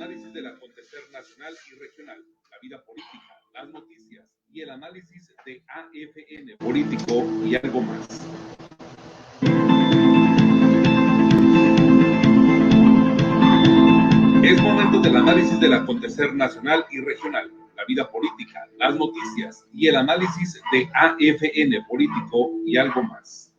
análisis del acontecer nacional y regional, la vida política, las noticias y el análisis de AFN político y algo más. Es momento del análisis del acontecer nacional y regional, la vida política, las noticias y el análisis de AFN político y algo más.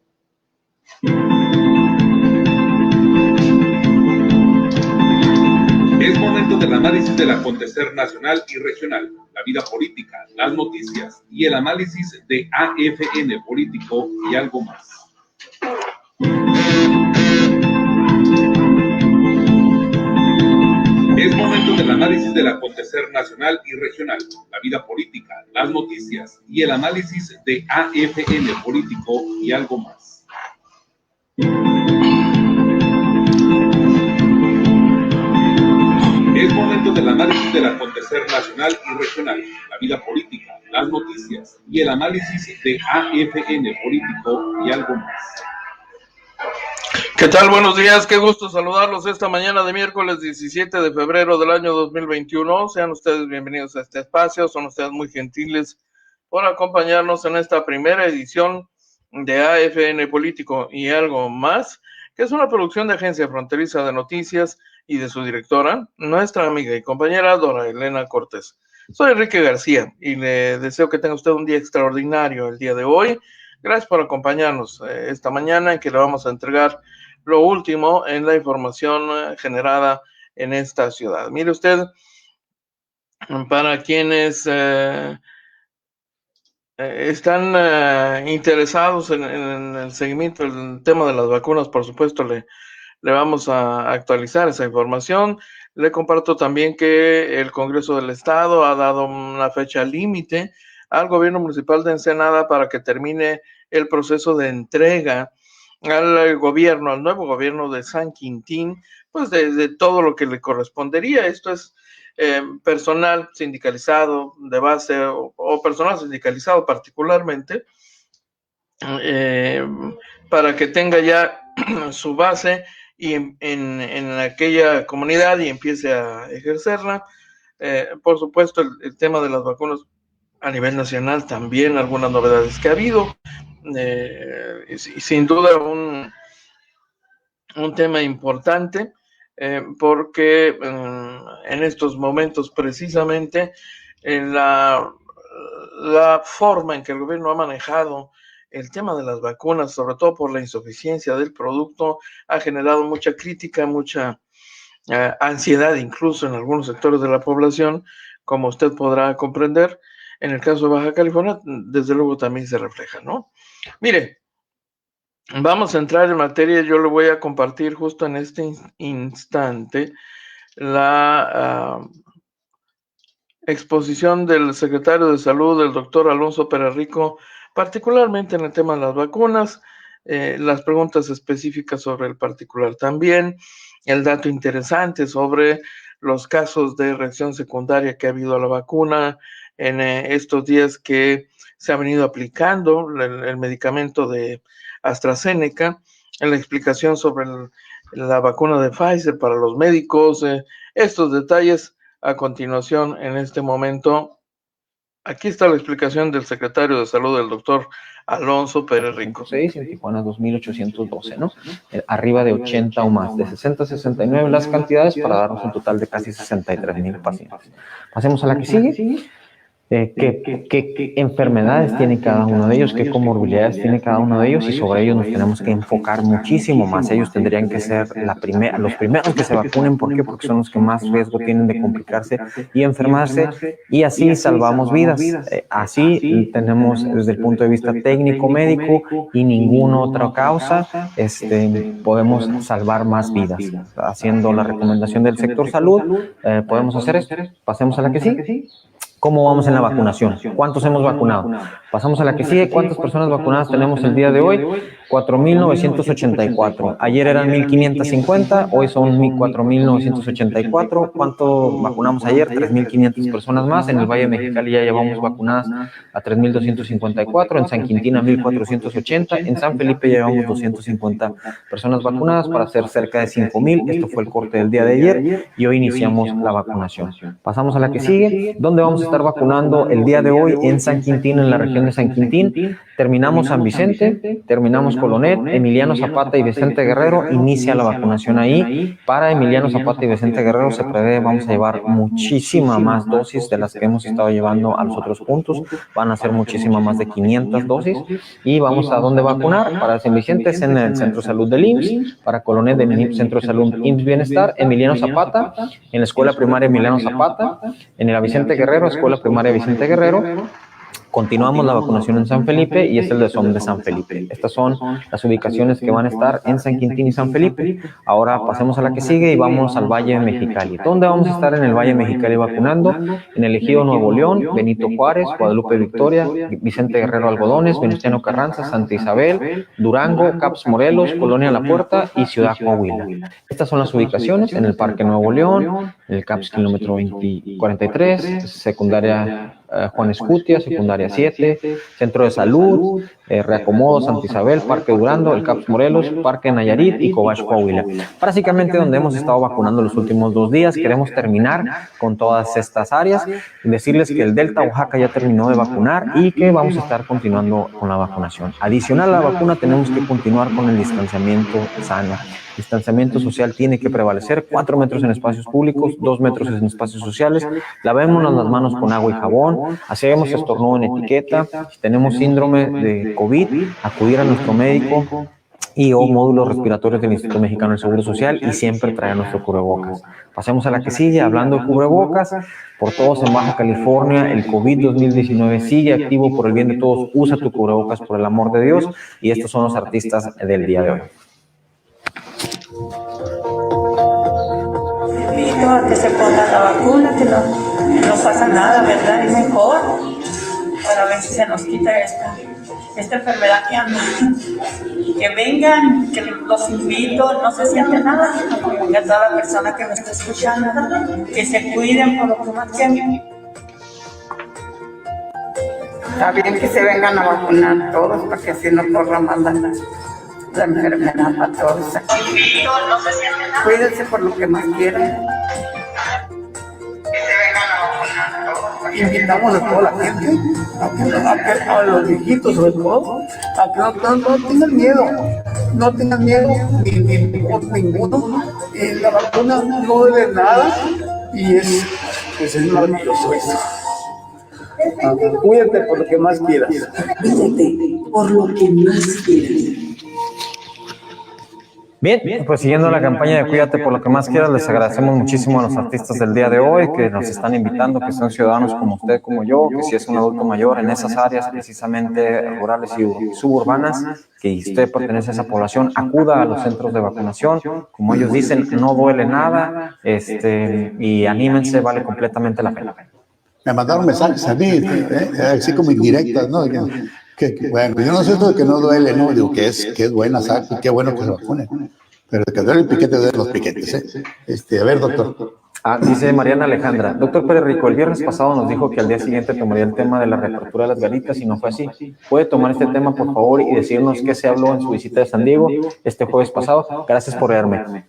Es momento del análisis del acontecer nacional y regional, la vida política, las noticias y el análisis de AFN político y algo más. Es momento del análisis del acontecer nacional y regional, la vida política, las noticias y el análisis de AFN político y algo más. Es momento del análisis del acontecer nacional y regional, la vida política, las noticias y el análisis de AFN político y algo más. ¿Qué tal? Buenos días, qué gusto saludarlos esta mañana de miércoles 17 de febrero del año 2021. Sean ustedes bienvenidos a este espacio, son ustedes muy gentiles por acompañarnos en esta primera edición de AFN Político y algo más, que es una producción de Agencia Fronteriza de Noticias y de su directora, nuestra amiga y compañera Dora Elena Cortés. Soy Enrique García y le deseo que tenga usted un día extraordinario el día de hoy. Gracias por acompañarnos esta mañana en que le vamos a entregar lo último en la información generada en esta ciudad. Mire usted, para quienes están interesados en el seguimiento del tema de las vacunas, por supuesto le vamos a actualizar esa información. Le comparto también que el Congreso del Estado ha dado una fecha límite al gobierno municipal de Ensenada para que termine el proceso de entrega al gobierno, al nuevo gobierno de San Quintín, pues de todo lo que le correspondería. Esto es personal sindicalizado de base o personal sindicalizado particularmente, para que tenga ya su base y en aquella comunidad y empiece a ejercerla. Por supuesto, el tema de las vacunas a nivel nacional también, algunas novedades que ha habido. Sin duda un tema importante, porque en estos momentos precisamente la forma en que el gobierno ha manejado el tema de las vacunas, sobre todo por la insuficiencia del producto, ha generado mucha crítica, mucha ansiedad incluso en algunos sectores de la población, como usted podrá comprender. En el caso de Baja California, desde luego también se refleja, ¿no? Mire, vamos a entrar en materia. Yo le voy a compartir justo en este instante la exposición del secretario de Salud, el doctor Alonso Pérez Rico, particularmente en el tema de las vacunas, las preguntas específicas sobre el particular también, el dato interesante sobre los casos de reacción secundaria que ha habido a la vacuna en estos días que se ha venido aplicando el medicamento de AstraZeneca, en la explicación sobre la vacuna de Pfizer para los médicos, estos detalles a continuación en este momento. Aquí está la explicación del secretario de Salud, el doctor Alonso Pérez Rico. 6 y en Tijuana 2.812, ¿no? Arriba de 80 o más, de 60 a 69 las cantidades para darnos un total de casi 63,000 pacientes. Pasemos a la que sigue. ¿Qué enfermedades tiene cada uno de ellos? ¿Qué comorbilidades tiene cada uno de ellos? Y sobre ellos nos tenemos que enfocar muchísimo más. Ellos tendrían que ser los primeros que se vacunen. ¿Por qué? Porque son los que más riesgo tienen de complicarse y enfermarse, y así salvamos vidas. Así tenemos desde el punto de vista técnico, médico y ninguna otra causa, podemos salvar más vidas. Haciendo la recomendación del sector salud, podemos hacer esto. Pasemos a la que sigue. ¿Cómo vamos en la vacunación? ¿Cuántos hemos vacunado? Pasamos a la que sigue. ¿Cuántas personas vacunadas tenemos el día de hoy? 4.984. Ayer eran 1.550, hoy son 4.984. ¿Cuánto vacunamos ayer? 3.500 personas más. En el Valle de Mexicali ya llevamos vacunadas a 3.254, en San Quintín a 1.480, en San Felipe ya llevamos 250 personas vacunadas para ser cerca de 5.000. Esto fue el corte del día de ayer y hoy iniciamos la vacunación. Pasamos a la que sigue. ¿Dónde vamos a estar vacunando el día de hoy? En San Quintín, en la región de San Quintín. Terminamos San Vicente, terminamos Colonet, Emiliano Zapata y Vicente Guerrero. Inicia la vacunación ahí. Para Emiliano Zapata y Vicente Guerrero se prevé, vamos a llevar muchísima más dosis de las que hemos estado llevando a los otros puntos. Van a ser muchísima más de 500 dosis. Y vamos a dónde vacunar. Para San Vicente es en el Centro de Salud del IMSS. Para Colonet, del Centro de Salud IMSS Bienestar. Emiliano Zapata, en la Escuela Primaria Emiliano Zapata. En el Vicente Guerrero, Escuela Primaria Vicente Guerrero. Continuamos la vacunación en San Felipe y es el de San Felipe. Estas son las ubicaciones que van a estar en San Quintín y San Felipe. Ahora pasemos a la que sigue y vamos al Valle de Mexicali. ¿Dónde vamos a estar en el Valle de Mexicali vacunando? En el Ejido Nuevo León, Benito Juárez, Guadalupe Victoria, Vicente Guerrero Algodones, Venustiano Carranza, Santa Isabel, Durango, Caps Morelos, Colonia La Puerta y Ciudad Coahuila. Estas son las ubicaciones en el Parque Nuevo León, el Caps kilómetro 43, secundaria Juan Escutia, secundaria 7, Centro de Salud, Reacomodo, Santa Isabel, Parque Durando, el Caps Morelos, Parque Nayarit y Cobach Coahuila. Básicamente donde hemos estado vacunando los últimos 2 días. Queremos terminar con todas estas áreas y decirles que el Delta Oaxaca ya terminó de vacunar y que vamos a estar continuando con la vacunación. Adicional a la vacuna tenemos que continuar con el distanciamiento sano. Distanciamiento social tiene que prevalecer, 4 metros en espacios públicos, 2 metros en espacios sociales, lavémonos las manos con agua y jabón, hacemos estornudo en etiqueta, si tenemos síndrome de COVID, acudir a nuestro médico y o módulos respiratorios del Instituto Mexicano del Seguro Social y siempre traer nuestro cubrebocas. Pasemos a la que sigue, hablando de cubrebocas, por todos en Baja California, el COVID 2019 sigue activo por el bien de todos, usa tu cubrebocas por el amor de Dios y estos son los artistas del día de hoy. Invito a que se pongan la vacuna, que no pasa nada, ¿verdad? Es mejor para ver si se nos quita esta enfermedad que anda. Que vengan, que los invito, no se siente nada, que venga toda la persona que me está escuchando, que se cuiden por lo que más quieran. Está bien que se vengan a vacunar todos para que así no corra más la enfermedad para todos. Cuídense por lo que más quieran. Invitamos a toda la gente, a los viejitos sobre todo, a que no tengan miedo, ni por ninguno. La vacuna no duele nada y es maravilloso eso. Cuídate por lo que más quieras. Cuídate por lo que más quieras. Bien, pues siguiendo la campaña de Cuídate por lo que más quieras, les agradecemos muchísimo a los artistas del día de hoy que nos están invitando, que son ciudadanos como usted, como yo, que si es un adulto mayor en esas áreas precisamente rurales y suburbanas, que usted pertenece a esa población, acuda a los centros de vacunación, como ellos dicen, no duele nada, y anímense, vale completamente la pena. Me mandaron mensajes a mí, así como indirectas, ¿no? Bueno, yo no sé esto de que no duele, ¿no? Digo que es buena saco, qué bueno que se vacunen. Pero que duele el piquete, duele los piquetes, ¿eh? A ver, doctor. Dice Mariana Alejandra, doctor Pérez Rico, el viernes pasado nos dijo que al día siguiente tomaría el tema de la reapertura de las garitas y no fue así. ¿Puede tomar este tema, por favor, y decirnos qué se habló en su visita de San Diego este jueves pasado? Gracias por leerme.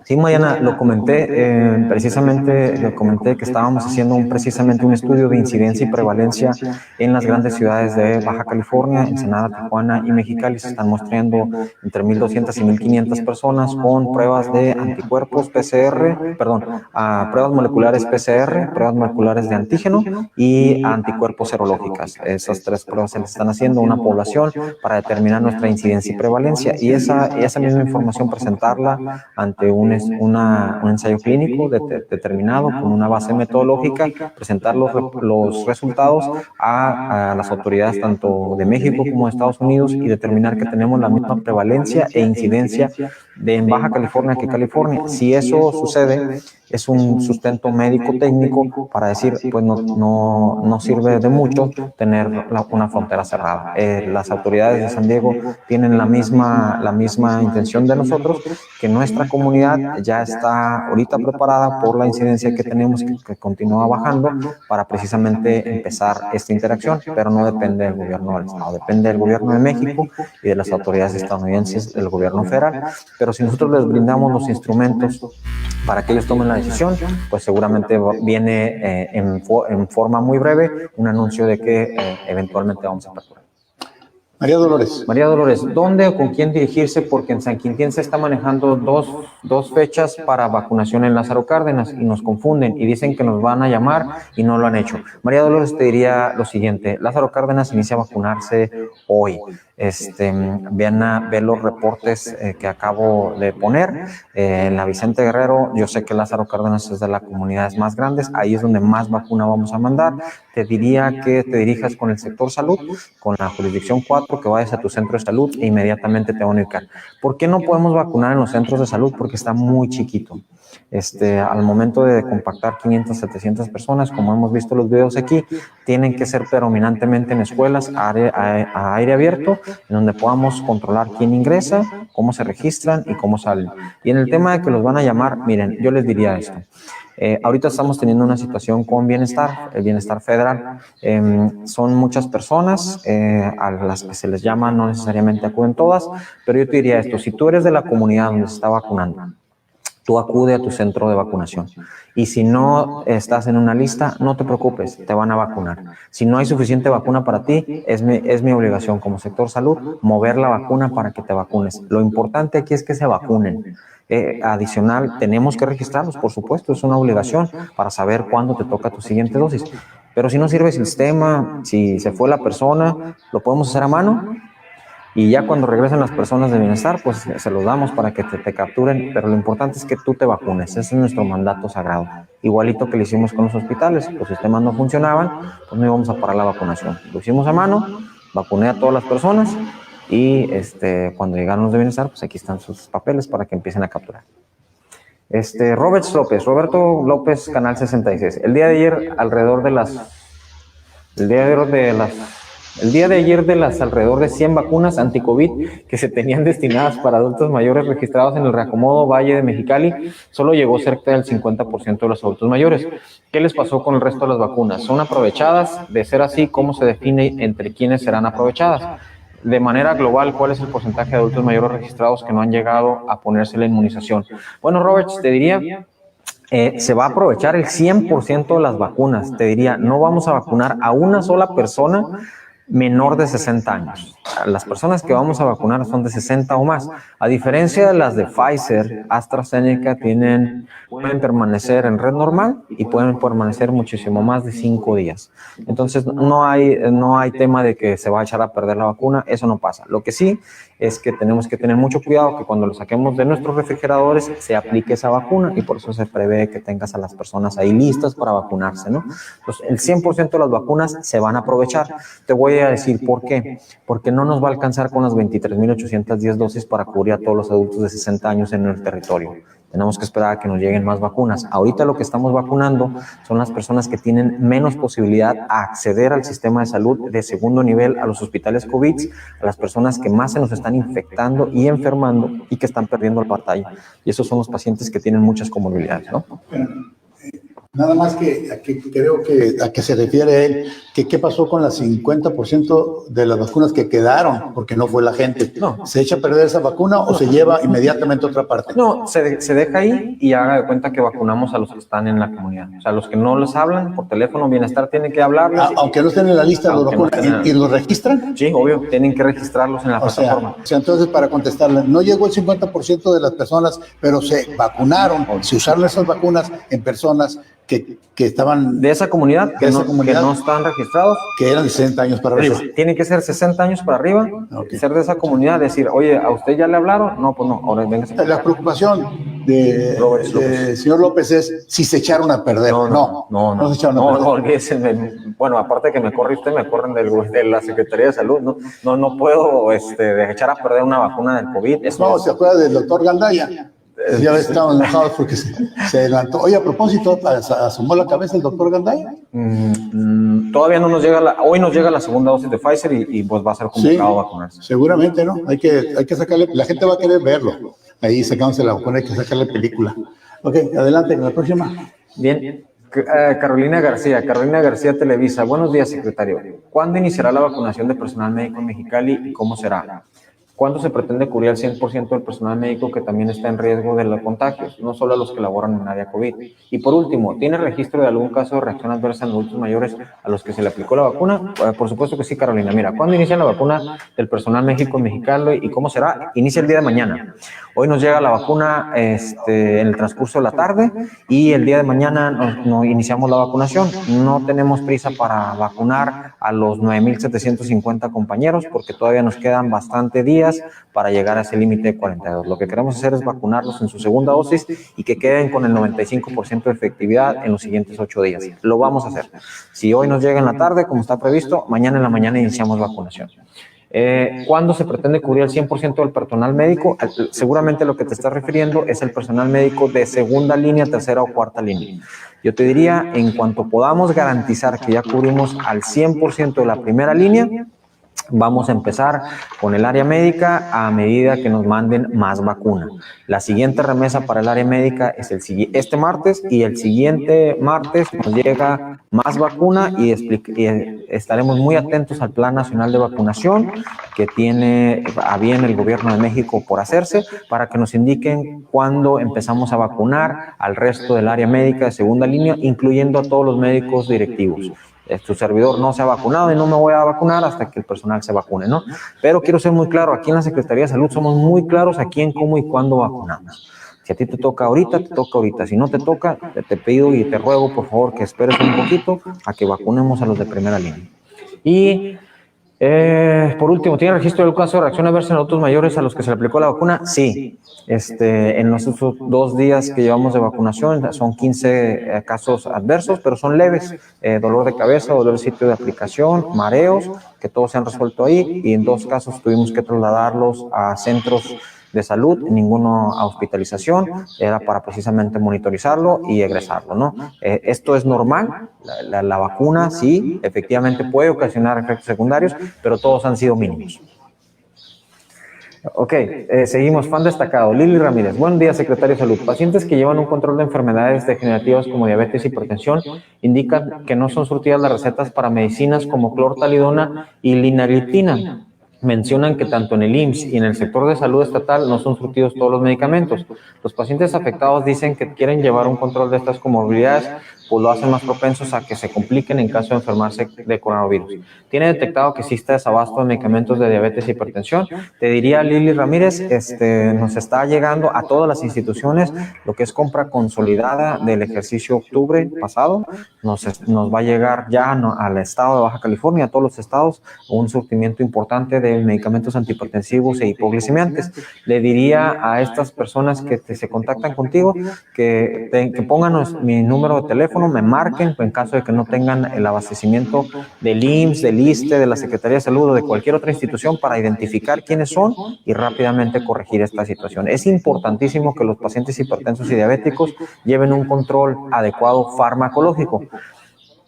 Sí, Mariana, lo comenté, precisamente lo comenté que estábamos haciendo precisamente un estudio de incidencia y prevalencia en las grandes ciudades de Baja California, Ensenada, Tijuana y Mexicali. Se están mostrando entre 1.200 y 1.500 personas con pruebas de anticuerpos pruebas moleculares PCR, pruebas moleculares de antígeno y anticuerpos serológicas. Esas 3 pruebas se les están haciendo a una población para determinar nuestra incidencia y prevalencia y esa misma información presentarla ante un ensayo clínico determinado con una base metodológica, presentar los resultados a las autoridades tanto de México como de Estados Unidos y determinar que tenemos la misma prevalencia e incidencia en Baja California que California. Si eso sucede, es un sustento médico técnico para decir, pues no sirve de mucho tener una frontera cerrada. Las autoridades de San Diego tienen la misma intención de nosotros, que nuestra comunidad ya está ahorita preparada por la incidencia que tenemos, que continúa bajando, para precisamente empezar esta interacción, pero no depende del gobierno del estado, depende del gobierno de México y de las autoridades estadounidenses, del gobierno federal. Pero si nosotros les brindamos los instrumentos para que ellos tomen la decisión, pues seguramente viene en forma muy breve un anuncio de que eventualmente vamos a aperturar. María Dolores. María Dolores, ¿dónde o con quién dirigirse? Porque en San Quintín se está manejando dos fechas para vacunación en Lázaro Cárdenas y nos confunden y dicen que nos van a llamar y no lo han hecho. María Dolores, te diría lo siguiente: Lázaro Cárdenas inicia a vacunarse hoy. Vean los reportes que acabo de poner. En la Vicente Guerrero, yo sé que Lázaro Cárdenas es de las comunidades más grandes, ahí es donde más vacuna vamos a mandar. Te diría que te dirijas con el sector salud, con la jurisdicción 4, que vayas a tu centro de salud e inmediatamente te van a ubicar. ¿Por qué no podemos vacunar en los centros de salud? Porque está muy chiquito. Al momento de compactar 500, 700 personas, como hemos visto los videos aquí, tienen que ser predominantemente en escuelas a aire abierto, en donde podamos controlar quién ingresa, cómo se registran y cómo salen. Y en el tema de que los van a llamar, miren, yo les diría esto. Ahorita estamos teniendo una situación con bienestar, el bienestar federal. Son muchas personas a las que se les llama, no necesariamente acuden todas, pero yo te diría esto: si tú eres de la comunidad donde se está vacunando, tú acude a tu centro de vacunación. Y si no estás en una lista, no te preocupes, te van a vacunar. Si no hay suficiente vacuna para ti, es mi obligación como sector salud mover la vacuna para que te vacunes. Lo importante aquí es que se vacunen. Adicional, tenemos que registrarlos, por supuesto, es una obligación para saber cuándo te toca tu siguiente dosis. Pero si no sirve el sistema, si se fue la persona, lo podemos hacer a mano. Y ya cuando regresen las personas de bienestar, pues se los damos para que te capturen, pero lo importante es que tú te vacunes. Ese es nuestro mandato sagrado. Igualito que lo hicimos con los hospitales, los sistemas no funcionaban, pues no íbamos a parar la vacunación. Lo hicimos a mano, vacuné a todas las personas y cuando llegaron los de bienestar, pues aquí están sus papeles para que empiecen a capturar. Roberto López, Canal 66. El día de ayer, de las alrededor de 100 vacunas anti-COVID que se tenían destinadas para adultos mayores registrados en el reacomodo Valle de Mexicali, solo llegó cerca del 50% de los adultos mayores. ¿Qué les pasó con el resto de las vacunas? ¿Son aprovechadas? De ser así, ¿cómo se define entre quiénes serán aprovechadas? De manera global, ¿cuál es el porcentaje de adultos mayores registrados que no han llegado a ponerse la inmunización? Bueno, Roberts, te diría, se va a aprovechar el 100% de las vacunas. Te diría, no vamos a vacunar a una sola persona menor de 60 años. Las personas que vamos a vacunar son de 60 o más. A diferencia de las de Pfizer, AstraZeneca pueden permanecer en red normal y pueden permanecer muchísimo más de 5 días. Entonces no hay tema de que se va a echar a perder la vacuna, eso no pasa. Lo que sí es que tenemos que tener mucho cuidado que cuando lo saquemos de nuestros refrigeradores se aplique esa vacuna, y por eso se prevé que tengas a las personas ahí listas para vacunarse, ¿no? Entonces, el 100% de las vacunas se van a aprovechar. Te voy a decir por qué. Porque no nos va a alcanzar con las 23,810 dosis para cubrir a todos los adultos de 60 años en el territorio. Tenemos que esperar a que nos lleguen más vacunas. Ahorita lo que estamos vacunando son las personas que tienen menos posibilidad a acceder al sistema de salud de segundo nivel, a los hospitales COVID, a las personas que más se nos están infectando y enfermando y que están perdiendo la batalla. Y esos son los pacientes que tienen muchas comorbilidades, ¿no? Nada más que creo que a que se refiere él, que qué pasó con las 50% de las vacunas que quedaron, porque no fue la gente. No. ¿Se echa a perder esa vacuna o se lleva inmediatamente a otra parte? No, se deja ahí y haga de cuenta que vacunamos a los que están en la comunidad. O sea, los que no les hablan por teléfono, bienestar tiene que hablarles. Aunque no estén en la lista de los vacunas, ¿y los registran? Sí, obvio, tienen que registrarlos en la plataforma. O sea, entonces, para contestarle, no llegó el 50% de las personas, pero se vacunaron, se usaron esas vacunas en personas que estaban... De esa comunidad, que no están registrados. Que eran de 60 años para arriba. Tienen que ser 60 años para arriba, ser de esa comunidad, decir, oye, ¿a usted ya le hablaron? No, pues no, ahora venga. La preocupación de señor López es si se echaron a perder. No se echaron a perder. No, olvídese. Bueno, aparte de que me corre usted, me corren de la Secretaría de Salud. No puedo echar a perder una vacuna del COVID. No, se acuerda del doctor Gandaya. Ya estamos enojados porque se levantó. Oye, a propósito, ¿asomó la cabeza el doctor Gandaya? Todavía no nos llega hoy nos llega la segunda dosis de Pfizer y pues va a ser convocado a vacunarse. Seguramente, ¿no? Hay que sacarle, la gente va a querer verlo. Ahí sacándose la vacuna, hay que sacarle película. Ok, adelante, con la próxima. Bien. Carolina García Televisa. Buenos días, secretario. ¿Cuándo iniciará la vacunación de personal médico en Mexicali y cómo será? ¿Cuándo se pretende cubrir al 100% del personal médico que también está en riesgo de los contagios, no solo a los que laboran en área COVID? Y por último, ¿tiene registro de algún caso de reacción adversa en adultos mayores a los que se le aplicó la vacuna? Por supuesto que sí, Carolina. Mira, ¿cuándo inicia la vacuna del personal médico en Mexicali y cómo será? Inicia el día de mañana. Hoy nos llega la vacuna en el transcurso de la tarde y el día de mañana nos iniciamos la vacunación. No tenemos prisa para vacunar a los 9,750 compañeros porque todavía nos quedan bastante días para llegar a ese límite de 42. Lo que queremos hacer es vacunarlos en su segunda dosis y que queden con el 95% de efectividad en los siguientes 8 días. Lo vamos a hacer. Si hoy nos llega en la tarde, como está previsto, mañana en la mañana iniciamos vacunación. ¿Cuándo se pretende cubrir el 100% del personal médico? Seguramente lo que te estás refiriendo es el personal médico de segunda línea, tercera o cuarta línea. Yo te diría, en cuanto podamos garantizar que ya cubrimos al 100% de la primera línea, vamos a empezar con el área médica a medida que nos manden más vacuna. La siguiente remesa para el área médica es este martes y el siguiente martes nos llega más vacuna y estaremos muy atentos al Plan Nacional de Vacunación que tiene a bien el Gobierno de México por hacerse para que nos indiquen cuándo empezamos a vacunar al resto del área médica de segunda línea, incluyendo a todos los médicos directivos. Tu servidor no se ha vacunado y no me voy a vacunar hasta que el personal se vacune, ¿no? Pero quiero ser muy claro, aquí en la Secretaría de Salud somos muy claros a quién, cómo y cuándo vacunamos. Si a ti te toca ahorita, te toca ahorita. Si no te toca, te pido y te ruego, por favor, que esperes un poquito a que vacunemos a los de primera línea. Y por último, ¿tiene registro del caso de reacción adversa en adultos mayores a los que se le aplicó la vacuna? Sí. En los 2 días que llevamos de vacunación son 15 casos adversos, pero son leves. Dolor de cabeza, dolor de sitio de aplicación, mareos, que todos se han resuelto ahí, y en 2 casos tuvimos que trasladarlos a centros de salud, ninguno a hospitalización, era para precisamente monitorizarlo y egresarlo, ¿no? Esto es normal, la vacuna sí, efectivamente puede ocasionar efectos secundarios, pero todos han sido mínimos. Ok, seguimos. Fan destacado, Lili Ramírez. Buen día, secretario de Salud. Pacientes que llevan un control de enfermedades degenerativas como diabetes y hipertensión indican que no son surtidas las recetas para medicinas como clortalidona y linaritina. Mencionan que tanto en el IMSS y en el sector de salud estatal no son surtidos todos los medicamentos. Los pacientes afectados dicen que quieren llevar un control de estas comorbilidades, pues lo hacen más propensos a que se compliquen en caso de enfermarse de coronavirus. ¿Tiene detectado que existe desabasto de medicamentos de diabetes y hipertensión? Te diría, Lili Ramírez, nos está llegando a todas las instituciones lo que es compra consolidada del ejercicio octubre pasado. Nos va a llegar ya al estado de Baja California, a todos los estados, un surtimiento importante de medicamentos antihipertensivos e hipoglicemiantes. Le diría a estas personas que se contactan contigo que pongan mi número de teléfono, me marquen en caso de que no tengan el abastecimiento del IMSS, del ISSSTE, de la Secretaría de Salud o de cualquier otra institución para identificar quiénes son y rápidamente corregir esta situación. Es importantísimo que los pacientes hipertensos y diabéticos lleven un control adecuado farmacológico,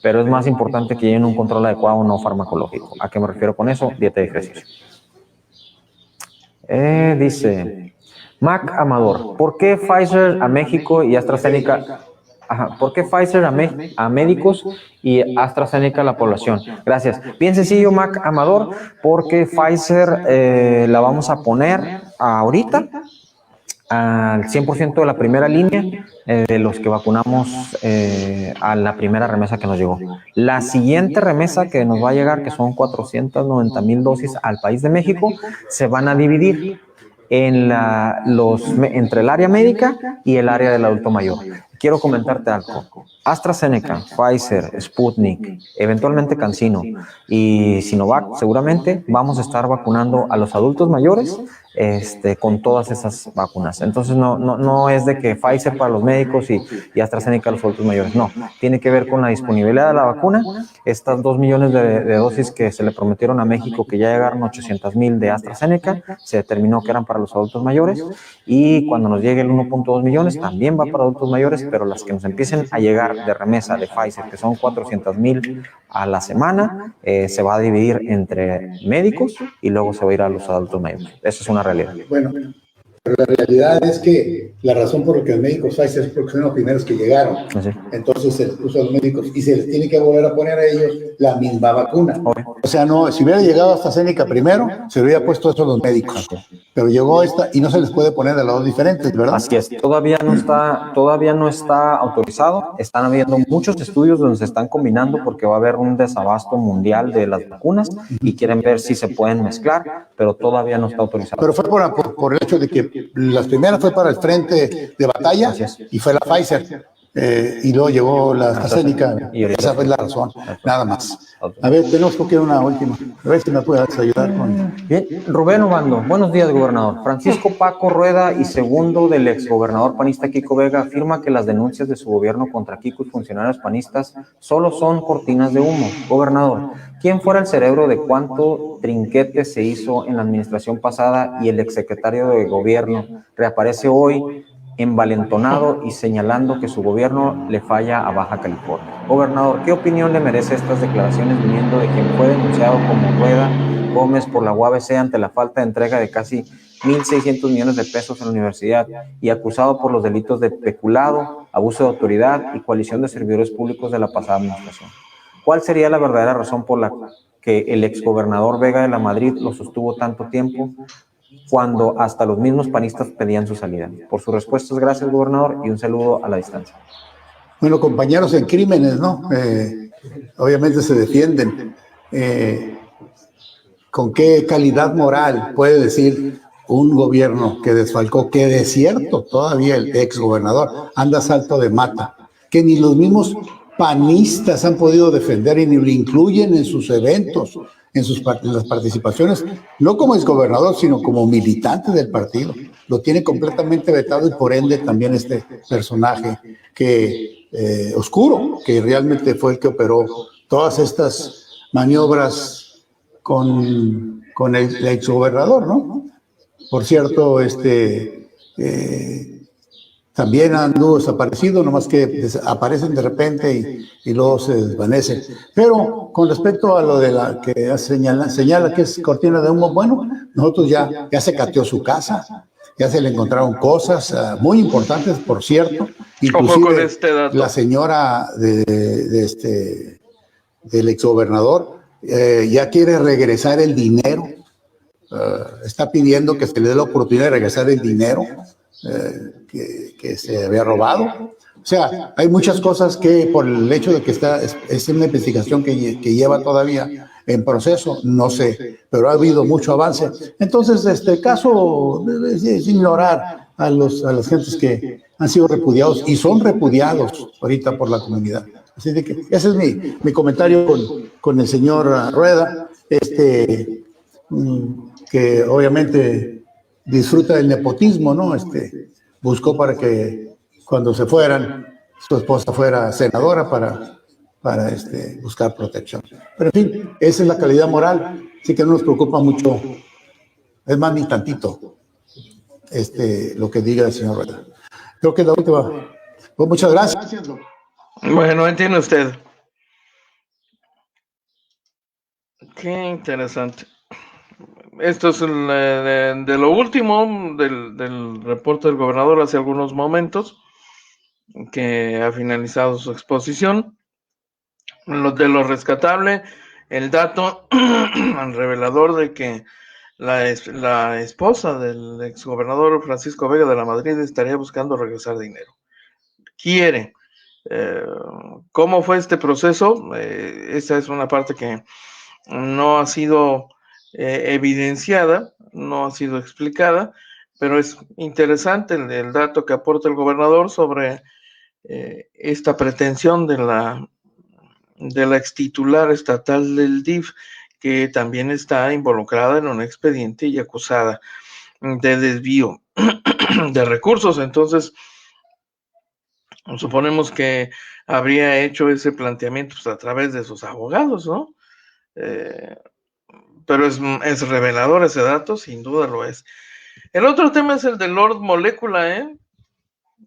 pero es más importante que lleven un control adecuado no farmacológico. ¿A qué me refiero con eso? Dieta y ejercicio. Dice Mac Amador, ¿por qué Pfizer a México y AstraZeneca? ¿Por qué Pfizer a médicos y AstraZeneca a la población? Gracias. Bien sencillo, Mac Amador, porque Pfizer la vamos a poner ahorita al 100% de la primera línea de los que vacunamos a la primera remesa que nos llegó. La siguiente remesa que nos va a llegar, que son 490,000 dosis al país de México, se van a dividir entre el área médica y el área del adulto mayor. Quiero comentarte algo. AstraZeneca, Pfizer, Sputnik, eventualmente CanSino y Sinovac, seguramente vamos a estar vacunando a los adultos mayores con todas esas vacunas. Entonces no es de que Pfizer para los médicos y AstraZeneca los adultos mayores, no. Tiene que ver con la disponibilidad de la vacuna. Estas 2 millones de dosis que se le prometieron a México, que ya llegaron 800,000 de AstraZeneca, se determinó que eran para los adultos mayores, y cuando nos llegue el 1.2 millones también va para adultos mayores, pero las que nos empiecen a llegar de remesa de Pfizer, que son 400,000 a la semana, se va a dividir entre médicos y luego se va a ir a los adultos mayores. Eso es una realidad. Bueno, pero la realidad es que la razón por la que los médicos Pfizer es porque son los primeros que llegaron. Así. Entonces se les puso a los médicos y se les tiene que volver a poner a ellos la misma vacuna. Obvio. O sea, no, si hubiera llegado hasta AstraZeneca primero, se hubiera puesto eso a los médicos. Pero llegó esta y no se les puede poner a las dos diferentes, ¿verdad? Así es, todavía no está autorizado. Están habiendo muchos estudios donde se están combinando porque va a haber un desabasto mundial de las vacunas y quieren ver si se pueden mezclar, pero todavía no está autorizado. Pero fue por el hecho de que las primeras fue para el frente de batalla y fue la Pfizer. Y luego llegó la AstraZeneca. Esa fue la razón, nada más. A ver, tenemos que ir una última. A ver si me puedes ayudar con... Bien, Rubén Obando, buenos días, gobernador. Francisco Paco Rueda y segundo del exgobernador panista Kiko Vega afirma que las denuncias de su gobierno contra Kiko y funcionarios panistas solo son cortinas de humo. Gobernador, ¿quién fuera el cerebro de cuánto trinquete se hizo en la administración pasada y el exsecretario de gobierno reaparece hoy envalentonado y señalando que su gobierno le falla a Baja California? Gobernador, ¿qué opinión le merece estas declaraciones viniendo de quien fue denunciado como Rueda Gómez por la UABC ante la falta de entrega de casi 1.600 millones de pesos en la universidad y acusado por los delitos de peculado, abuso de autoridad y coalición de servidores públicos de la pasada administración? ¿Cuál sería la verdadera razón por la que el exgobernador Vega de la Madrid lo sostuvo tanto tiempo, cuando hasta los mismos panistas pedían su salida? Por sus respuestas, gracias, gobernador, y un saludo a la distancia. Bueno, compañeros en crímenes, ¿no? Obviamente se defienden. ¿Con qué calidad moral puede decir un gobierno que desfalcó, que de cierto todavía el exgobernador anda a salto de mata, que ni los mismos panistas han podido defender y ni lo incluyen en sus eventos, en las participaciones, no como exgobernador, sino como militante del partido? Lo tiene completamente vetado y por ende también este personaje oscuro, que realmente fue el que operó todas estas maniobras con el exgobernador, ¿no? Por cierto, también anduvo desaparecido, nomás que aparecen de repente y luego se desvanecen. Pero con respecto a lo de la que señala que es cortina de humo, bueno, nosotros ya se cateó su casa, ya se le encontraron cosas muy importantes, por cierto. Inclusive con este dato. La señora del exgobernador ya quiere regresar el dinero. Está pidiendo que se le dé la oportunidad de regresar el dinero que se había robado. O sea, hay muchas cosas que por el hecho de que es una investigación que lleva todavía en proceso, no sé, pero ha habido mucho avance. Entonces, este caso es ignorar a las gentes que han sido repudiados y son repudiados ahorita por la comunidad. Así de que ese es mi comentario con el señor Rueda, que obviamente disfruta del nepotismo, ¿no? Buscó para que cuando se fueran, su esposa fuera senadora para buscar protección. Pero en fin, esa es la calidad moral, así que no nos preocupa mucho, es más ni tantito, lo que diga el señor Rueda. Creo que es la última. Pues muchas gracias. Bueno, entiende usted. Qué interesante. Esto es de lo último del reporte del gobernador hace algunos momentos, que ha finalizado su exposición. De lo rescatable, el dato revelador de que la esposa del exgobernador Francisco Vega de la Madrid estaría buscando regresar dinero. Quiere. ¿Cómo fue este proceso? Esa es una parte que no ha sido evidenciada, no ha sido explicada, pero es interesante el dato que aporta el gobernador sobre esta pretensión de la extitular estatal del DIF, que también está involucrada en un expediente y acusada. de desvío de recursos. Entonces, suponemos que habría hecho ese planteamiento pues, a través de sus abogados, ¿no? Pero es revelador ese dato, sin duda lo es. El otro tema es el de Lord Molécula, ¿eh?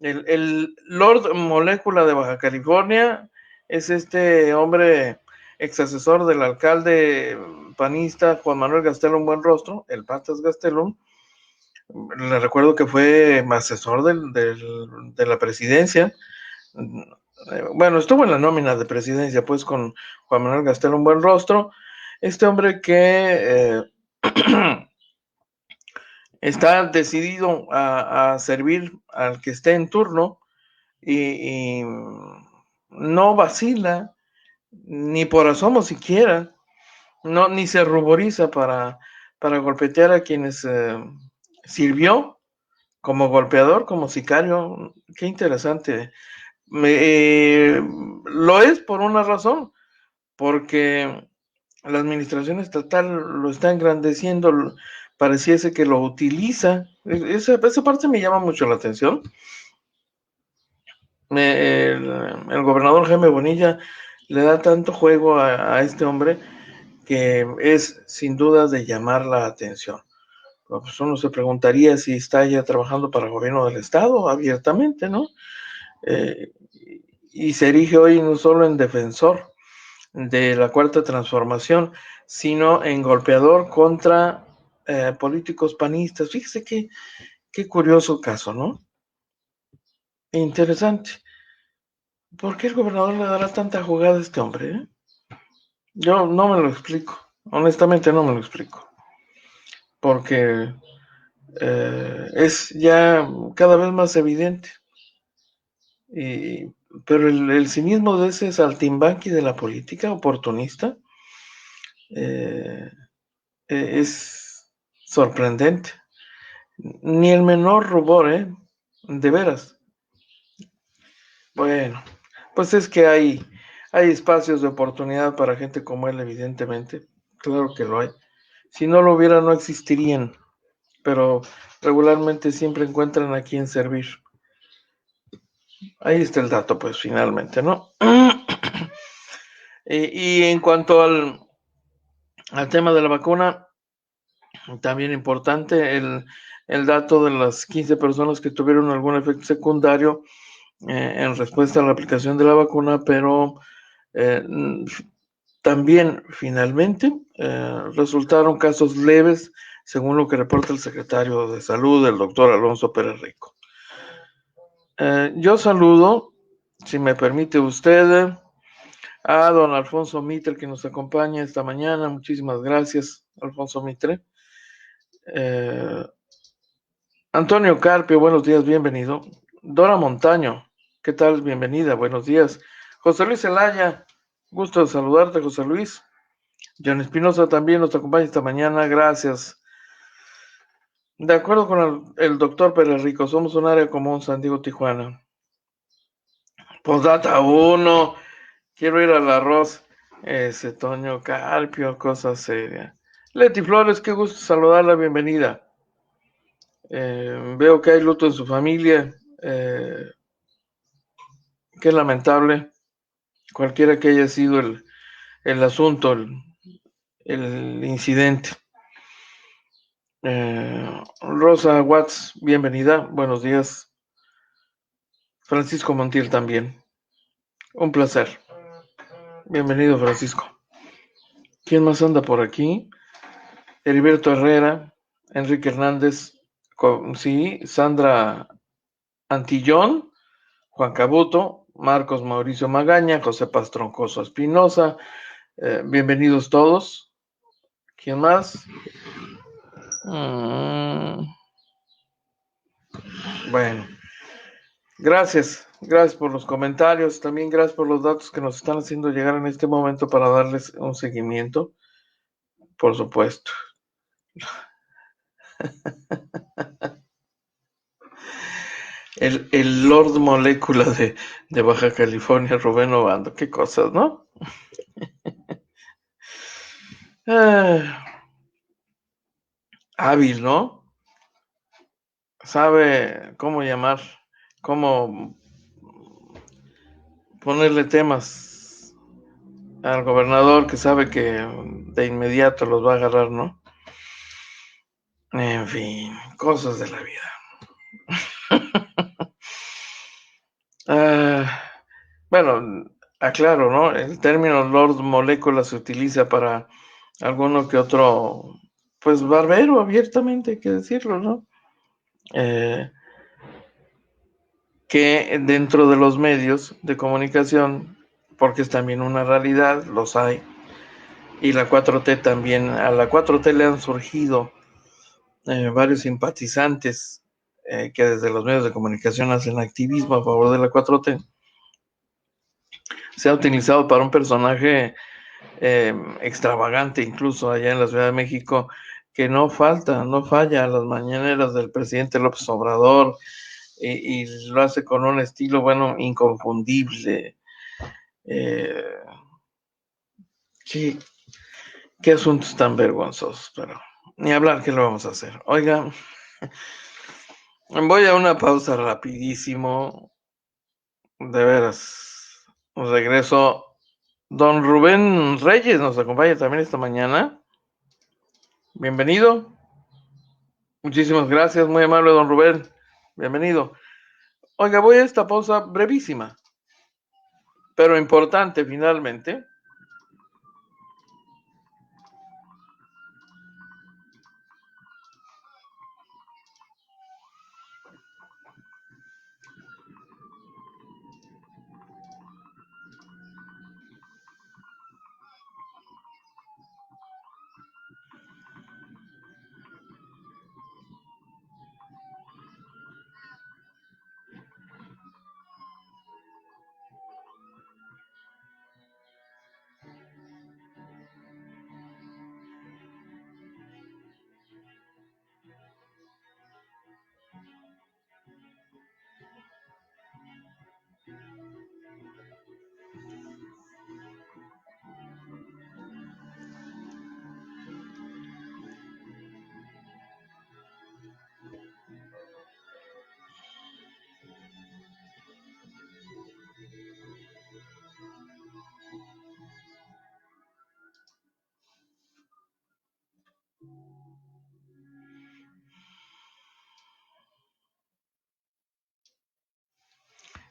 El Lord Molécula de Baja California es este hombre ex asesor del alcalde panista Juan Manuel Gastelum Buenrostro, el Patas Gastelum. Le recuerdo que fue asesor de la presidencia. Bueno, estuvo en la nómina de presidencia, pues, con Juan Manuel Gastelum Buenrostro. Este hombre que está decidido a servir al que esté en turno y no vacila, ni por asomo siquiera, no, ni se ruboriza para golpetear a quienes sirvió como golpeador, como sicario. Qué interesante. Lo es por una razón, porque la administración estatal lo está engrandeciendo, pareciese que lo utiliza. Esa parte me llama mucho la atención. El gobernador Jaime Bonilla le da tanto juego a este hombre que es sin duda de llamar la atención. Pues uno se preguntaría si está ya trabajando para el gobierno del estado abiertamente, ¿no? Y se erige hoy no solo en defensor de la Cuarta Transformación, sino en golpeador contra políticos panistas. Fíjese qué curioso caso, ¿no? Interesante. ¿Por qué el gobernador le dará tanta jugada a este hombre? Yo no me lo explico. Honestamente no me lo explico. Porque es ya cada vez más evidente. Pero el cinismo de ese saltimbanqui de la política oportunista es sorprendente. Ni el menor rubor, de veras. Bueno, pues es que hay espacios de oportunidad para gente como él, evidentemente. Claro que lo hay. Si no lo hubiera, no existirían. Pero regularmente siempre encuentran a quien servir. Ahí está el dato, pues, finalmente, ¿no? Y en cuanto al tema de la vacuna, también importante el dato de las 15 personas que tuvieron algún efecto secundario en respuesta a la aplicación de la vacuna, pero también finalmente resultaron casos leves, según lo que reporta el secretario de Salud, el doctor Alonso Pérez Rico. Yo saludo, si me permite usted, a don Alfonso Mitre, que nos acompaña esta mañana. Muchísimas gracias, Alfonso Mitre. Antonio Carpio, buenos días, bienvenido. Dora Montaño, ¿qué tal? Bienvenida, buenos días. José Luis Zelaya, gusto de saludarte, José Luis. John Espinosa también nos acompaña esta mañana, gracias. De acuerdo con el doctor Pérez Rico, somos un área común, San Diego, Tijuana. Postdata 1, quiero ir al arroz. Ese Toño Carpio, cosa seria. Leti Flores, qué gusto saludarla, bienvenida. Veo que hay luto en su familia. Qué lamentable. Cualquiera que haya sido el asunto, el incidente. Rosa Watts, bienvenida. Buenos días. Francisco Montiel también. Un placer. Bienvenido, Francisco. ¿Quién más anda por aquí? Heriberto Herrera, Enrique Hernández, sí, Sandra Antillón, Juan Cabuto, Marcos Mauricio Magaña, José Pastroncoso Espinosa. Bienvenidos todos. ¿Quién más? Bueno, gracias por los comentarios, también gracias por los datos que nos están haciendo llegar en este momento para darles un seguimiento, por supuesto. El Lord Molécula de Baja California, Rubén Obando, qué cosas, ¿no? Hábil, ¿no? sabe cómo llamar, cómo ponerle temas al gobernador, que sabe que de inmediato los va a agarrar, ¿no? En fin, cosas de la vida. Bueno, aclaro, ¿no? El término Lord Molécula se utiliza para alguno que otro, pues barbero, abiertamente hay que decirlo, ¿no? Que dentro de los medios de comunicación, porque es también una realidad, los hay, y la 4T también, a la 4T le han surgido varios simpatizantes que desde los medios de comunicación hacen activismo a favor de la 4T. Se ha utilizado para un personaje extravagante, incluso allá en la Ciudad de México, que no falla a las mañaneras del presidente López Obrador, y lo hace con un estilo, bueno, inconfundible. Qué asuntos tan vergonzosos, pero ni hablar, ¿qué lo vamos a hacer? Oiga, voy a una pausa rapidísimo, de veras. Regreso. Don Rubén Reyes nos acompaña también esta mañana. Bienvenido. Muchísimas gracias, muy amable don Rubén. Bienvenido. Oiga, voy a esta pausa brevísima, pero importante finalmente.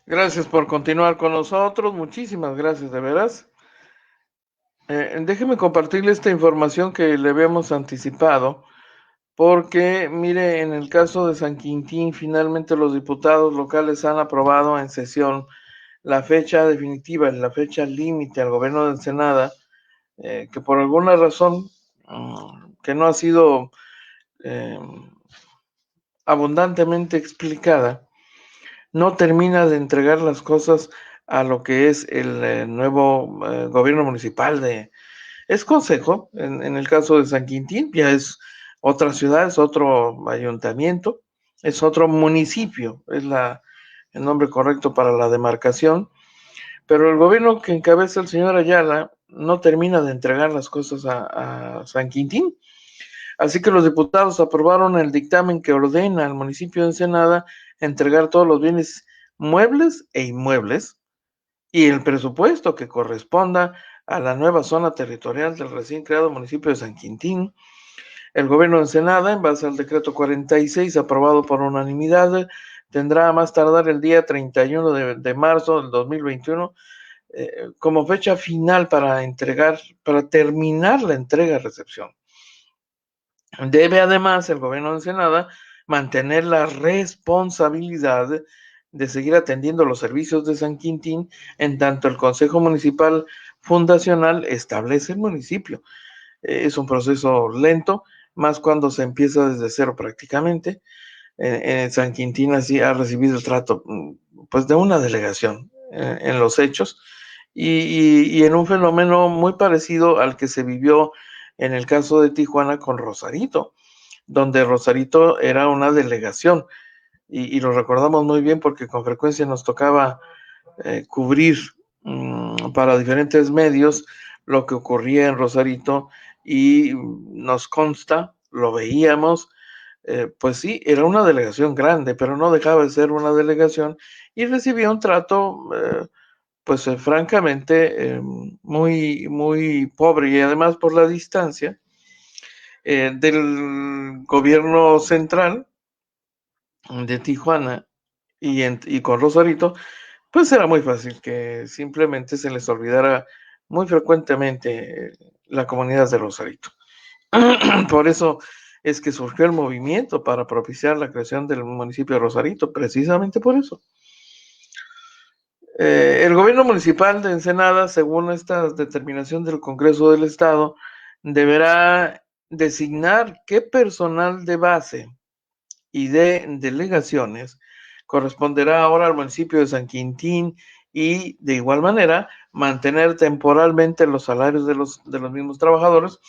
Gracias por continuar con nosotros. Muchísimas gracias, de veras. Déjeme compartirle esta información que le habíamos anticipado, porque mire, en el caso de San Quintín, finalmente los diputados locales han aprobado en sesión la fecha definitiva, la fecha límite al gobierno de Ensenada, que por alguna razón que no ha sido abundantemente explicada, no termina de entregar las cosas a lo que es el nuevo gobierno municipal es consejo, en el caso de San Quintín, ya es otra ciudad, es otro ayuntamiento, es otro municipio, es el nombre correcto para la demarcación, pero el gobierno que encabeza el señor Ayala no termina de entregar las cosas a San Quintín. Así que los diputados aprobaron el dictamen que ordena al municipio de Ensenada entregar todos los bienes muebles e inmuebles y el presupuesto que corresponda a la nueva zona territorial del recién creado municipio de San Quintín. El gobierno de Ensenada, en base al decreto 46 aprobado por unanimidad, tendrá a más tardar el día 31 de marzo del 2021 como fecha final para terminar la entrega-recepción. Debe además el gobierno de Ensenada mantener la responsabilidad de seguir atendiendo los servicios de San Quintín en tanto el Consejo Municipal Fundacional establece el municipio. Es un proceso lento, más cuando se empieza desde cero prácticamente. San Quintín así ha recibido el trato pues de una delegación en los hechos y en un fenómeno muy parecido al que se vivió en el caso de Tijuana con Rosarito, donde Rosarito era una delegación y lo recordamos muy bien porque con frecuencia nos tocaba cubrir para diferentes medios lo que ocurría en Rosarito y nos consta, lo veíamos, pues sí, era una delegación grande, pero no dejaba de ser una delegación y recibía un trato, pues francamente, muy, muy pobre, y además por la distancia del gobierno central de Tijuana y con Rosarito, pues era muy fácil que simplemente se les olvidara muy frecuentemente la comunidad de Rosarito. Por eso es que surgió el movimiento para propiciar la creación del municipio de Rosarito, precisamente por eso. El gobierno municipal de Ensenada, según esta determinación del Congreso del Estado, deberá designar qué personal de base y de delegaciones corresponderá ahora al municipio de San Quintín y, de igual manera, mantener temporalmente los salarios de los mismos trabajadores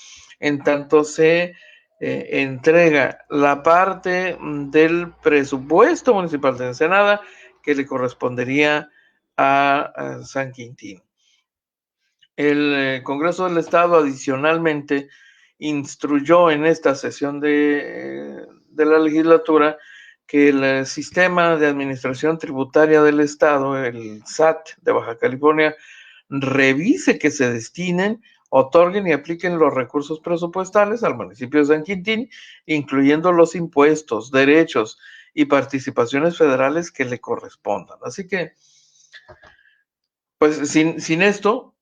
en tanto se entrega la parte del presupuesto municipal de Ensenada que le correspondería a San Quintín. El Congreso del Estado adicionalmente instruyó en esta sesión de la legislatura que el sistema de administración tributaria del Estado, el SAT de Baja California, revise que se destinen, otorguen y apliquen los recursos presupuestales al municipio de San Quintín, incluyendo los impuestos, derechos y participaciones federales que le correspondan. Así que, pues sin esto,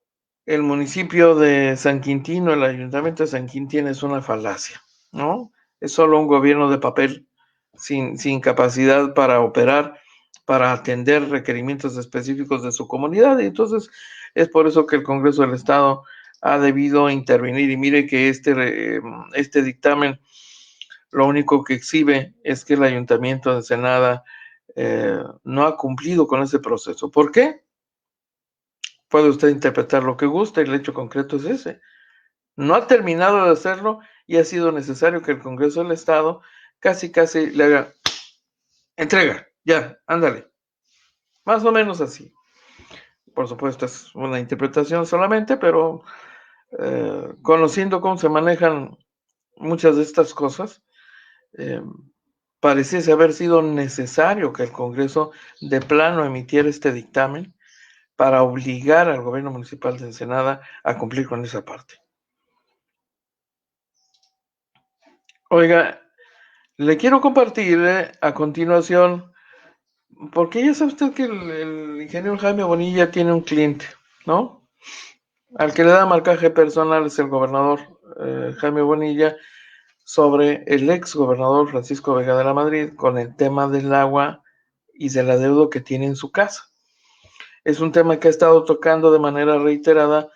el municipio de San Quintín o el ayuntamiento de San Quintín es una falacia, ¿no? Es solo un gobierno de papel sin capacidad para operar, para atender requerimientos específicos de su comunidad, y entonces es por eso que el Congreso del Estado ha debido intervenir. Y mire que este dictamen lo único que exhibe es que el ayuntamiento de Ensenada no ha cumplido con ese proceso. ¿Por qué? Puede usted interpretar lo que guste, el hecho concreto es ese. No ha terminado de hacerlo y ha sido necesario que el Congreso del Estado casi le haga entrega, ya, ándale. Más o menos así. Por supuesto, es una interpretación solamente, pero conociendo cómo se manejan muchas de estas cosas, pareciese haber sido necesario que el Congreso de plano emitiera este dictamen para obligar al gobierno municipal de Ensenada a cumplir con esa parte. Oiga, le quiero compartir a continuación, porque ya sabe usted que el ingeniero Jaime Bonilla tiene un cliente, ¿no? Al que le da marcaje personal es el gobernador Jaime Bonilla sobre el ex gobernador Francisco Vega de la Madrid con el tema del agua y del adeudo que tiene en su casa. Es un tema que ha estado tocando de manera reiterada,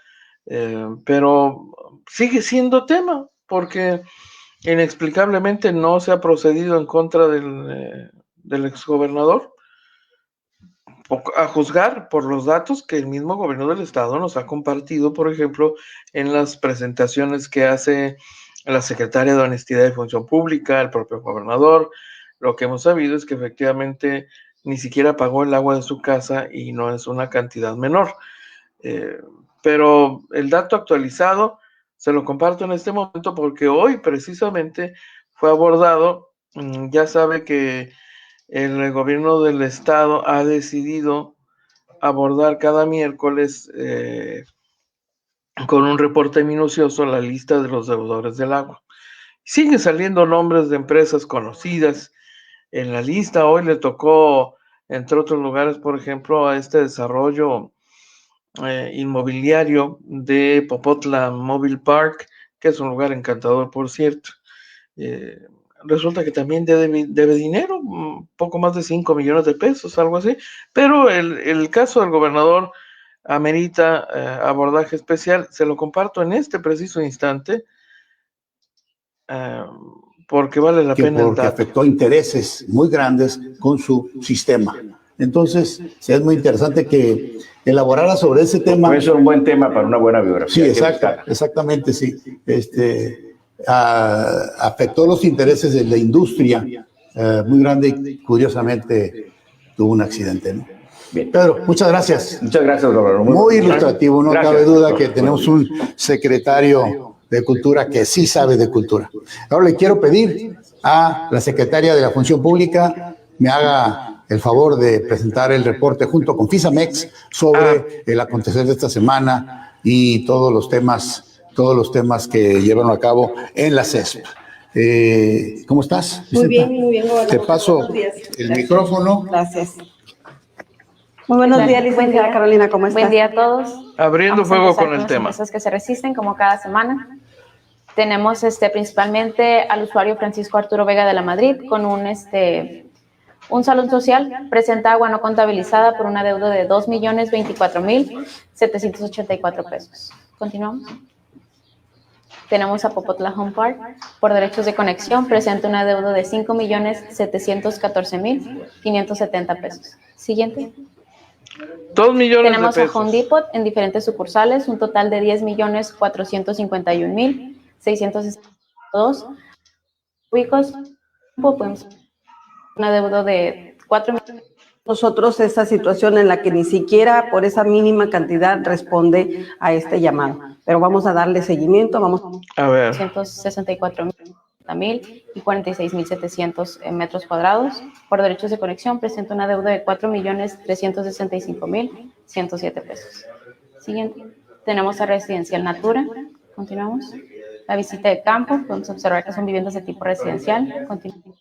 pero sigue siendo tema porque inexplicablemente no se ha procedido en contra del exgobernador, a juzgar por los datos que el mismo gobierno del estado nos ha compartido, por ejemplo, en las presentaciones que hace la secretaria de Honestidad y Función Pública, el propio gobernador. Lo que hemos sabido es que efectivamente ni siquiera pagó el agua de su casa y no es una cantidad menor. Pero el dato actualizado se lo comparto en este momento porque hoy precisamente fue abordado. Ya sabe que el gobierno del estado ha decidido abordar cada miércoles con un reporte minucioso la lista de los deudores del agua. Siguen saliendo nombres de empresas conocidas en la lista. Hoy le tocó, entre otros lugares, por ejemplo, a este desarrollo inmobiliario de Popotla Mobile Park, que es un lugar encantador, por cierto. Resulta que también debe dinero, poco más de 5 millones de pesos, algo así, pero el caso del gobernador amerita abordaje especial. Se lo comparto en este preciso instante, porque vale la pena. Porque afectó intereses muy grandes con su sistema. Entonces, es muy interesante que elaborara sobre ese tema. Puede ser un buen tema para una buena biografía. Sí, exactamente, sí. Afectó los intereses de la industria muy grande y curiosamente tuvo un accidente, ¿no? Bien. Pedro, muchas gracias. Muchas gracias, gobernador. Muy ilustrativo, no gracias, cabe duda doctor. que tenemos un secretario de Cultura que sí sabe de cultura. Ahora le quiero pedir a la secretaria de la Función Pública me haga el favor de presentar el reporte junto con FISAMEX sobre el acontecer de esta semana y todos los temas que llevaron a cabo en la CESP. ¿Cómo estás, Vicenta? Muy bien, muy bien. Te paso el micrófono. Gracias. Muy buenos días, licenciada Carolina, ¿cómo estás? Buen día a todos. Abriendo Vamos a fuego empezar con el las tema. empresas que se resisten, como cada semana. Tenemos principalmente al usuario Francisco Arturo Vega de la Madrid con un salón social, presenta agua no contabilizada por una deuda de 2.024.784 pesos. Continuamos. Tenemos a Popotla Home Park, por derechos de conexión, presenta una deuda de 5.714.570 pesos. Siguiente. 2 millones Tenemos de a pesos. Home Depot en diferentes sucursales, un total de 10.451.662 ubicos. Podemos una deuda de 4 millones. Nosotros esa situación en la que ni siquiera por esa mínima cantidad responde a este llamado. Pero vamos a darle seguimiento, vamos A ver. 164.000 y 46.700 metros cuadrados. Por derechos de conexión presenta una deuda de 4.365.107 pesos. Siguiente. Tenemos a Residencial Natura. Continuamos. La visita de campo. Podemos observar que son viviendas de tipo residencial. Continuamos.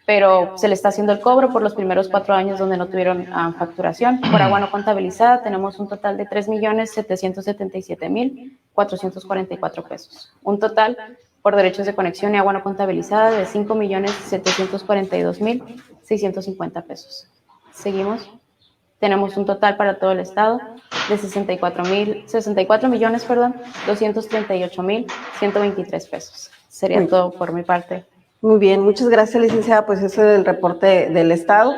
Pero se le está haciendo el cobro por los primeros 4 años donde no tuvieron facturación. Por agua no contabilizada tenemos un total de 3.777.444 pesos. Un total por derechos de conexión y agua no contabilizada de 5.742.650 pesos. Seguimos. Tenemos un total para todo el estado de 64.238.123 pesos. Sería todo por mi parte. Muy bien, muchas gracias, licenciada. Pues ese es el reporte del Estado.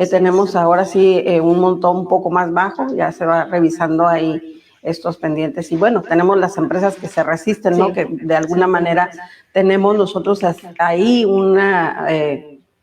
Tenemos ahora sí un montón un poco más bajo, ya se va revisando ahí estos pendientes. Y bueno, tenemos las empresas que se resisten, ¿no? Que de alguna manera tenemos nosotros ahí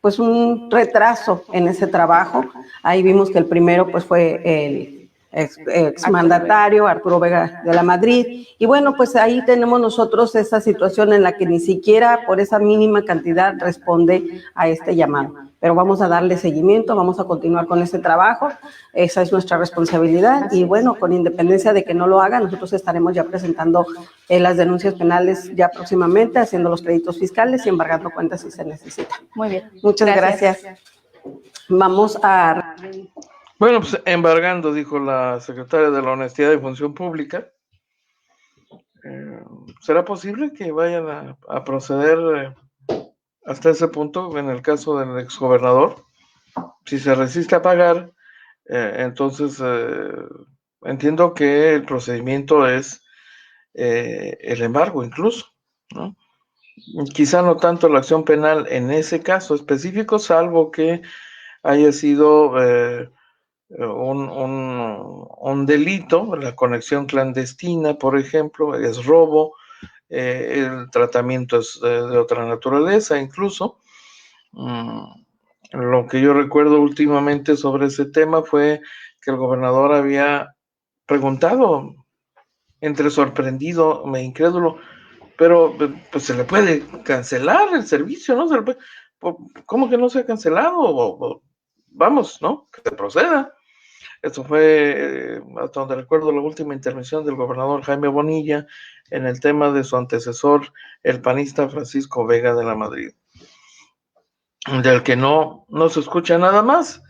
pues un retraso en ese trabajo. Ahí vimos que el primero pues fue el exmandatario Arturo Vega de la Madrid, y bueno, pues ahí tenemos nosotros esa situación en la que ni siquiera por esa mínima cantidad responde a este llamado, pero vamos a darle seguimiento, vamos a continuar con este trabajo, esa es nuestra responsabilidad, y bueno, con independencia de que no lo haga, nosotros estaremos ya presentando las denuncias penales ya próximamente, haciendo los créditos fiscales y embargando cuentas si se necesita. Muy bien. Muchas gracias. Vamos a... Bueno, pues embargando, dijo la secretaria de la Honestidad y Función Pública. ¿Será posible que vayan a proceder hasta ese punto en el caso del exgobernador? Si se resiste a pagar, entonces entiendo que el procedimiento es el embargo incluso, ¿no? Quizá no tanto la acción penal en ese caso específico, salvo que haya sido un delito, la conexión clandestina, por ejemplo, es robo, el tratamiento es de otra naturaleza, incluso. Lo que yo recuerdo últimamente sobre ese tema fue que el gobernador había preguntado, entre sorprendido e incrédulo, pero pues se le puede cancelar el servicio, ¿no? ¿Cómo que no se ha cancelado? Vamos, ¿no? Que se proceda. Esto fue, hasta donde recuerdo, la última intervención del gobernador Jaime Bonilla en el tema de su antecesor, el panista Francisco Vega de la Madrid, del que no se escucha nada más,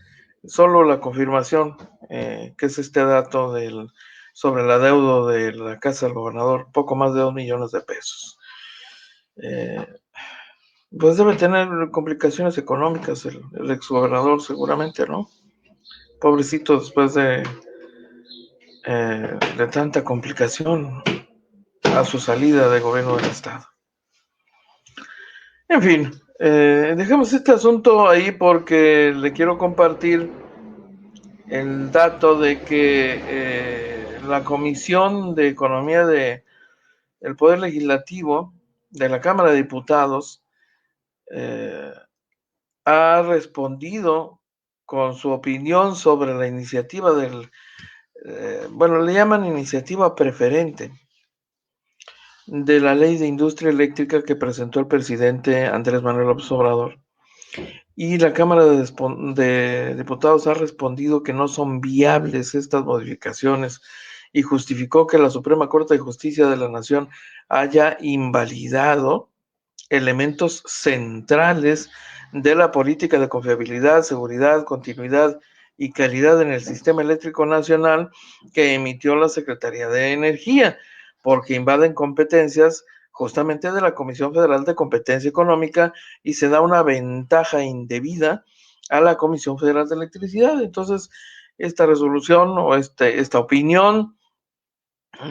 solo la confirmación, que es este dato sobre el adeudo de la casa del gobernador, poco más de 2 millones de pesos. Pues debe tener complicaciones económicas el exgobernador seguramente, ¿no? Pobrecito, después de tanta complicación a su salida de gobierno del estado. En fin, dejemos este asunto ahí porque le quiero compartir el dato de que la Comisión de Economía del Poder Legislativo de la Cámara de Diputados ha respondido con su opinión sobre la iniciativa le llaman iniciativa preferente, de la ley de industria eléctrica que presentó el presidente Andrés Manuel López Obrador. Y la Cámara de Diputados ha respondido que no son viables estas modificaciones y justificó que la Suprema Corte de Justicia de la Nación haya invalidado elementos centrales de la política de confiabilidad, seguridad, continuidad y calidad en el sistema eléctrico nacional que emitió la Secretaría de Energía, porque invaden competencias justamente de la Comisión Federal de Competencia Económica y se da una ventaja indebida a la Comisión Federal de Electricidad. Entonces, esta resolución o esta opinión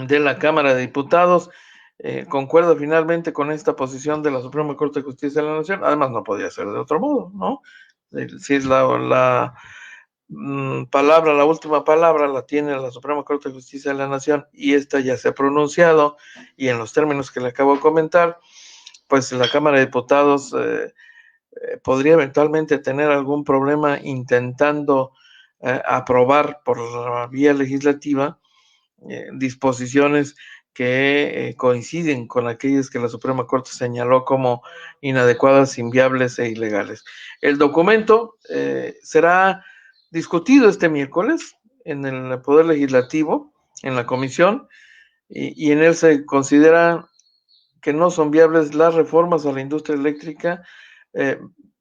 de la Cámara de Diputados concuerda finalmente con esta posición de la Suprema Corte de Justicia de la Nación. Además, no podía ser de otro modo, ¿no? Si es la palabra, la última palabra la tiene la Suprema Corte de Justicia de la Nación y esta ya se ha pronunciado y en los términos que le acabo de comentar, pues la Cámara de Diputados podría eventualmente tener algún problema intentando aprobar por la vía legislativa disposiciones que coinciden con aquellas que la Suprema Corte señaló como inadecuadas, inviables e ilegales. El documento será discutido este miércoles en el Poder Legislativo, en la comisión, y en él se considera que no son viables las reformas a la industria eléctrica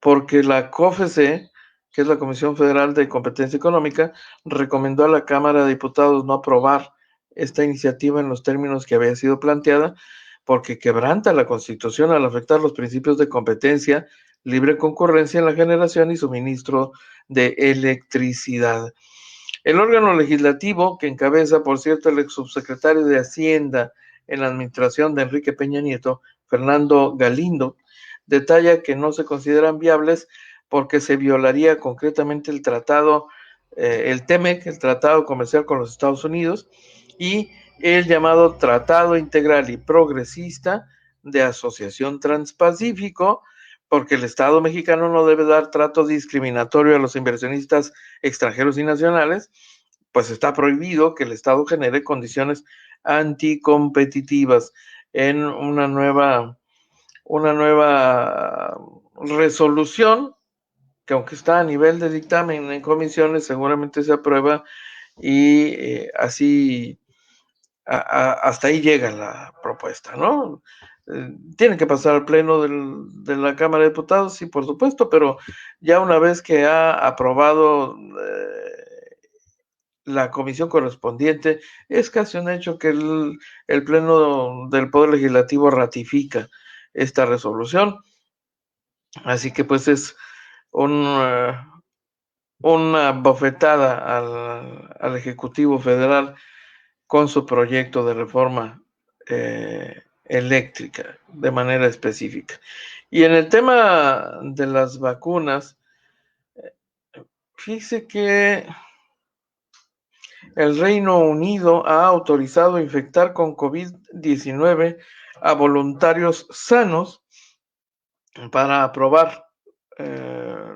porque la COFECE, que es la Comisión Federal de Competencia Económica, recomendó a la Cámara de Diputados no aprobar esta iniciativa en los términos que había sido planteada, porque quebranta la Constitución al afectar los principios de competencia, libre concurrencia en la generación y suministro de electricidad. El órgano legislativo, que encabeza, por cierto, el ex subsecretario de Hacienda en la administración de Enrique Peña Nieto, Fernando Galindo, detalla que no se consideran viables porque se violaría concretamente el tratado, el TEMEC, el Tratado Comercial con los Estados Unidos, y el llamado Tratado Integral y Progresista de Asociación Transpacífico, porque el Estado mexicano no debe dar trato discriminatorio a los inversionistas extranjeros y nacionales, pues está prohibido que el Estado genere condiciones anticompetitivas en una nueva resolución que, aunque está a nivel de dictamen en comisiones, seguramente se aprueba y así hasta ahí llega la propuesta, ¿no? Tiene que pasar al pleno de la Cámara de Diputados, sí, por supuesto, pero ya una vez que ha aprobado la comisión correspondiente, es casi un hecho que el pleno del Poder Legislativo ratifica esta resolución. Así que pues es una bofetada al Ejecutivo Federal con su proyecto de reforma eléctrica de manera específica. Y en el tema de las vacunas, fíjese que el Reino Unido ha autorizado infectar con COVID-19 a voluntarios sanos para probar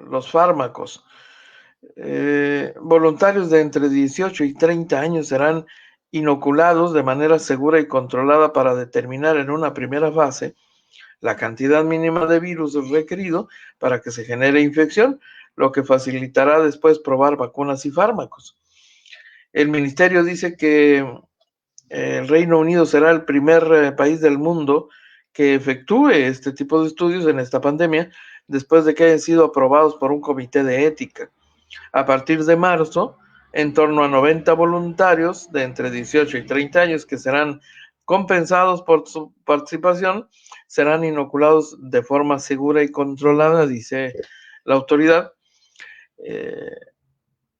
los fármacos. Voluntarios de entre 18 y 30 años serán inoculados de manera segura y controlada para determinar en una primera fase la cantidad mínima de virus requerido para que se genere infección, lo que facilitará después probar vacunas y fármacos. El ministerio dice que el Reino Unido será el primer país del mundo que efectúe este tipo de estudios en esta pandemia después de que hayan sido aprobados por un comité de ética. A partir de marzo, en torno a 90 voluntarios de entre 18 y 30 años que serán compensados por su participación, serán inoculados de forma segura y controlada, dice la autoridad.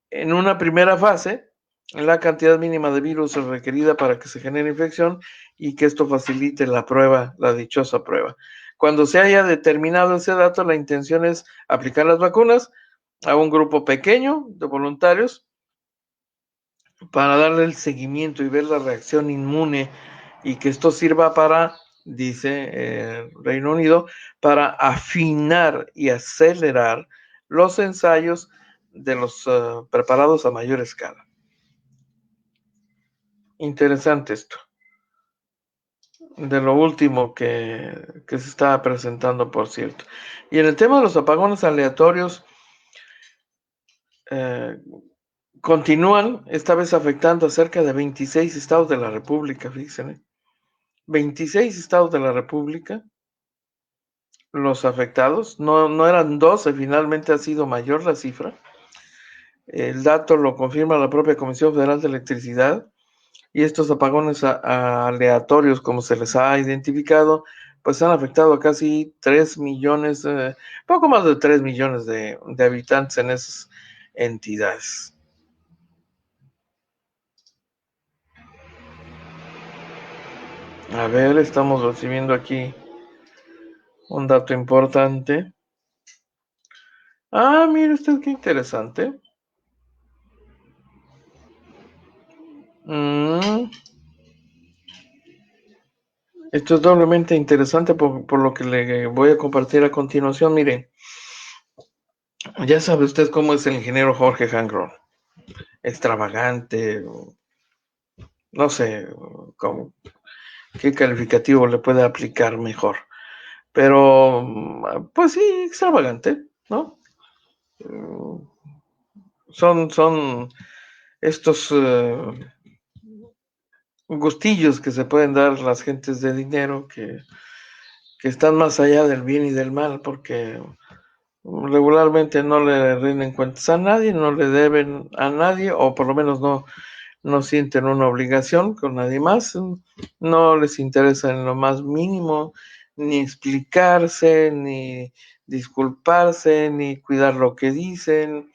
En una primera fase, la cantidad mínima de virus es requerida para que se genere infección y que esto facilite la prueba, la dichosa prueba. Cuando se haya determinado ese dato, la intención es aplicar las vacunas a un grupo pequeño de voluntarios para darle el seguimiento y ver la reacción inmune y que esto sirva para, dice Reino Unido, para afinar y acelerar los ensayos de los preparados a mayor escala. Interesante esto. de lo último que se está presentando, por cierto. Y en el tema de los apagones aleatorios, continúan, esta vez afectando a cerca de 26 estados de la República, fíjense, 26 estados de la República, los afectados, no eran 12, finalmente ha sido mayor la cifra. El dato lo confirma la propia Comisión Federal de Electricidad, y estos apagones aleatorios, como se les ha identificado, pues han afectado a casi 3 millones, poco más de 3 millones de habitantes en esas entidades. A ver, estamos recibiendo aquí un dato importante. Ah, mire usted qué interesante. Esto es doblemente interesante por lo que le voy a compartir a continuación. Mire, ya sabe usted cómo es el ingeniero Jorge Hangron. Extravagante, no sé qué calificativo le puede aplicar mejor. Pero, pues sí, extravagante, ¿no? Son estos gustillos que se pueden dar las gentes de dinero que están más allá del bien y del mal, porque regularmente no le rinden cuentas a nadie, no le deben a nadie, o por lo menos no sienten una obligación con nadie más, no les interesa en lo más mínimo ni explicarse, ni disculparse, ni cuidar lo que dicen.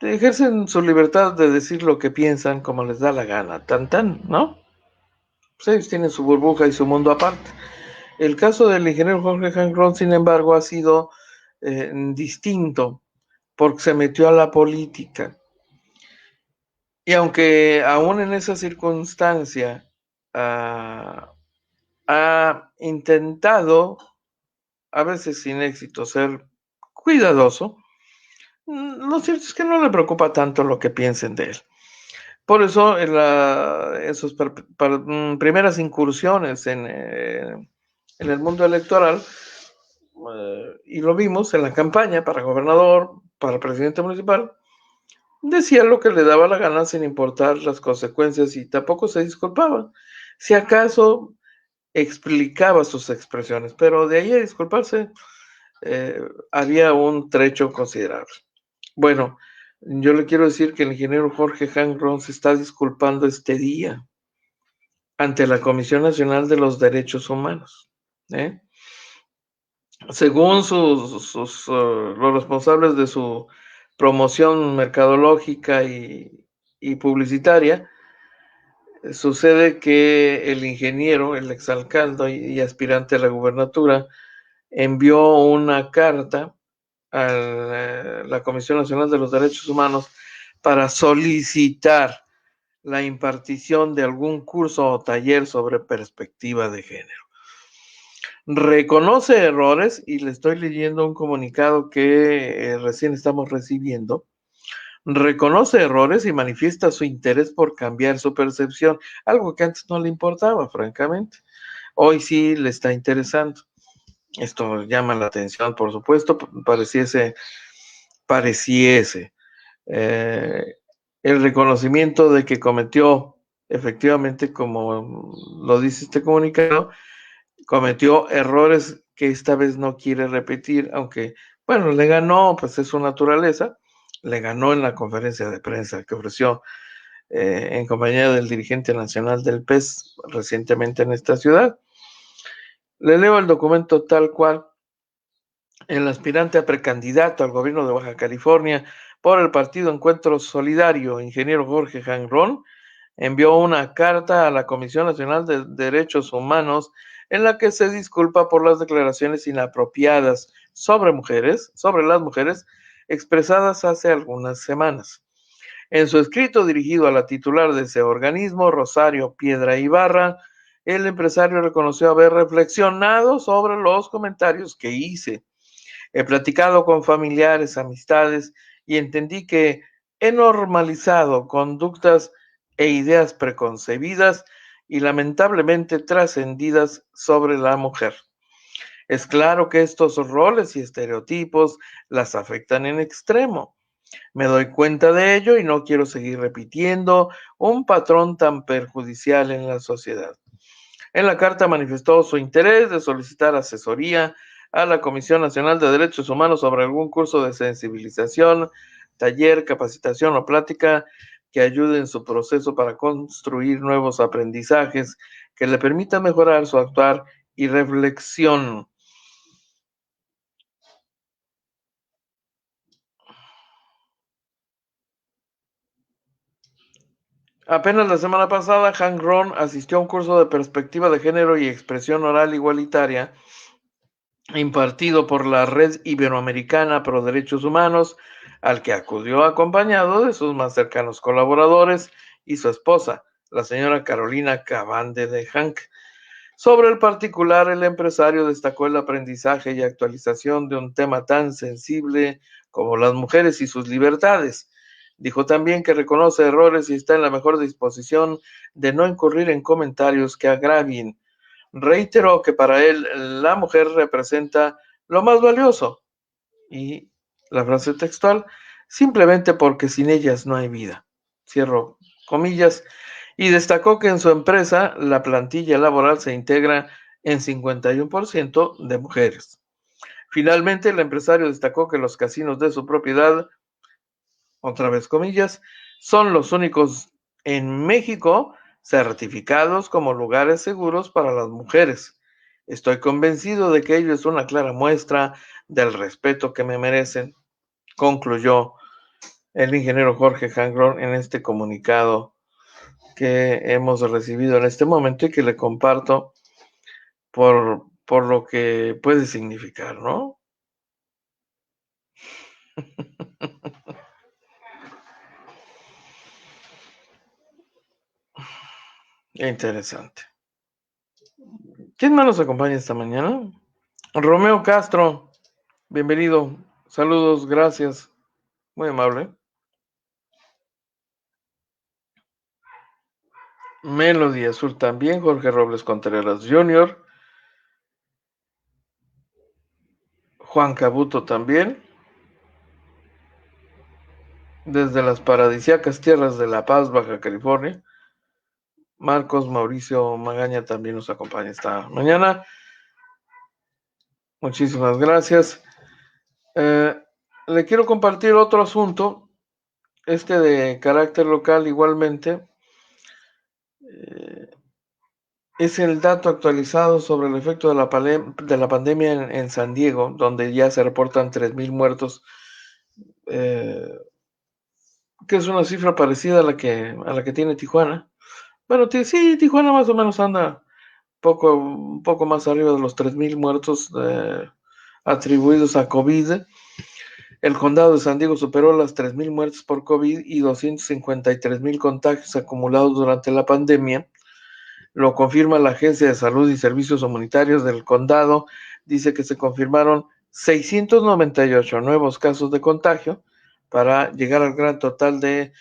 Ejercen su libertad de decir lo que piensan como les da la gana, ¿no? Pues ellos tienen su burbuja y su mundo aparte. El caso del ingeniero Jorge Hangron, sin embargo, ha sido distinto, porque se metió a la política. Y aunque aún en esa circunstancia ha intentado, a veces sin éxito, ser cuidadoso, lo cierto es que no le preocupa tanto lo que piensen de él. Por eso, en sus primeras incursiones en el mundo electoral, y lo vimos en la campaña para gobernador, para presidente municipal, decía lo que le daba la gana sin importar las consecuencias y tampoco se disculpaba. Si acaso explicaba sus expresiones, pero de ahí a disculparse había un trecho considerable. Bueno, yo le quiero decir que el ingeniero Jorge Hangron se está disculpando este día ante la Comisión Nacional de los Derechos Humanos. Según los responsables de su promoción mercadológica y publicitaria, sucede que el ingeniero, el exalcalde y aspirante a la gubernatura, envió una carta a la Comisión Nacional de los Derechos Humanos para solicitar la impartición de algún curso o taller sobre perspectiva de género. Reconoce errores, y le estoy leyendo un comunicado que recién estamos recibiendo. Reconoce errores y manifiesta su interés por cambiar su percepción, algo que antes no le importaba, francamente. Hoy sí le está interesando. Esto llama la atención, por supuesto, pareciese el reconocimiento de que cometió, efectivamente, como lo dice este comunicado, cometió errores que esta vez no quiere repetir, aunque, bueno, le ganó, pues es su naturaleza, le ganó en la conferencia de prensa que ofreció en compañía del dirigente nacional del PES recientemente en esta ciudad. Le leo el documento tal cual. El aspirante a precandidato al gobierno de Baja California por el Partido Encuentro Solidario, ingeniero Jorge Hangron, envió una carta a la Comisión Nacional de Derechos Humanos en la que se disculpa por las declaraciones inapropiadas sobre las mujeres, expresadas hace algunas semanas. En su escrito dirigido a la titular de ese organismo, Rosario Piedra Ibarra, el empresario reconoció haber reflexionado sobre los comentarios que hice. He platicado con familiares, amistades, y entendí que he normalizado conductas e ideas preconcebidas y lamentablemente trascendidas sobre la mujer. Es claro que estos roles y estereotipos las afectan en extremo. Me doy cuenta de ello y no quiero seguir repitiendo un patrón tan perjudicial en la sociedad. En la carta manifestó su interés de solicitar asesoría a la Comisión Nacional de Derechos Humanos sobre algún curso de sensibilización, taller, capacitación o plática que ayude en su proceso para construir nuevos aprendizajes que le permitan mejorar su actuar y reflexión. Apenas la semana pasada, Hank Ron asistió a un curso de perspectiva de género y expresión oral igualitaria impartido por la Red Iberoamericana Pro Derechos Humanos, al que acudió acompañado de sus más cercanos colaboradores y su esposa, la señora Carolina Cavande de Hank. Sobre el particular, el empresario destacó el aprendizaje y actualización de un tema tan sensible como las mujeres y sus libertades. Dijo también que reconoce errores y está en la mejor disposición de no incurrir en comentarios que agravien. Reiteró que para él la mujer representa lo más valioso, y la frase textual, simplemente porque sin ellas no hay vida. Cierro comillas. Y destacó que en su empresa la plantilla laboral se integra en 51% de mujeres. Finalmente, el empresario destacó que los casinos de su propiedad, otra vez comillas, son los únicos en México certificados como lugares seguros para las mujeres. Estoy convencido de que ello es una clara muestra del respeto que me merecen, concluyó el ingeniero Jorge Hank Ron en este comunicado que hemos recibido en este momento y que le comparto por lo que puede significar, ¿no? Interesante. ¿Quién más nos acompaña esta mañana? Romeo Castro, bienvenido. Saludos, gracias. Muy amable. Melody Azul también, Jorge Robles Contreras Jr., Juan Cabuto también, desde las paradisíacas tierras de La Paz, Baja California. Marcos Mauricio Magaña también nos acompaña esta mañana. Muchísimas gracias. Le quiero compartir otro asunto, de carácter local igualmente. Es el dato actualizado sobre el efecto de la pandemia en San Diego, donde ya se reportan 3,000 muertos, que es una cifra parecida a la que tiene Tijuana. Bueno, sí, Tijuana más o menos anda un poco más arriba de los 3,000 muertos atribuidos a COVID. El condado de San Diego superó las 3,000 muertes por COVID y 253,000 contagios acumulados durante la pandemia. Lo confirma la Agencia de Salud y Servicios Humanitarios del condado. Dice que se confirmaron 698 nuevos casos de contagio para llegar al gran total de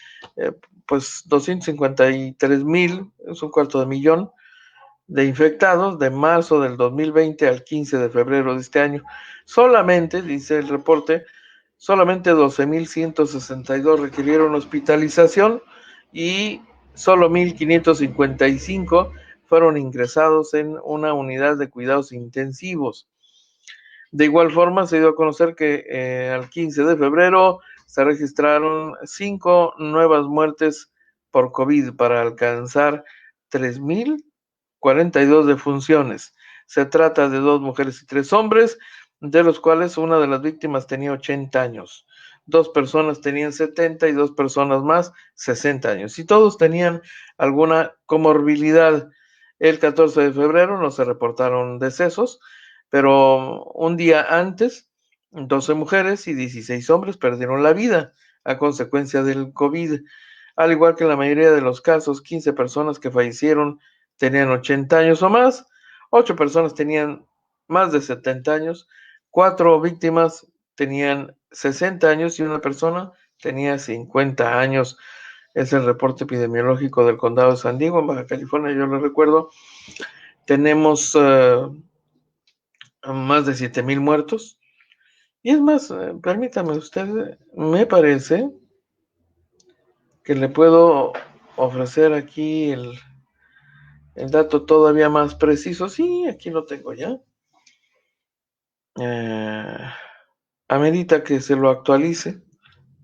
253,000, es un cuarto de millón de infectados de marzo del 2020 al 15 de febrero de este año. Solamente, dice el reporte, 12,162 requirieron hospitalización y solo 1,555 fueron ingresados en una unidad de cuidados intensivos. De igual forma, se dio a conocer que al 15 de febrero se registraron 5 nuevas muertes por COVID para alcanzar 3,042 defunciones. Se trata de 2 mujeres y 3 hombres, de los cuales una de las víctimas tenía 80 años. 2 personas tenían 70 y 2 personas más 60 años. Y todos tenían alguna comorbilidad. El 14 de febrero no se reportaron decesos, pero un día antes, 12 mujeres y 16 hombres perdieron la vida a consecuencia del COVID. Al igual que en la mayoría de los casos, 15 personas que fallecieron tenían 80 años o más, 8 personas tenían más de 70 años, 4 víctimas tenían 60 años y una persona tenía 50 años. es el reporte epidemiológico del condado de San Diego, en Baja California, yo les recuerdo. Tenemos más de 7,000 muertos. Y es más, permítame usted, me parece que le puedo ofrecer aquí el dato todavía más preciso. Sí, aquí lo tengo ya. Amerita que se lo actualice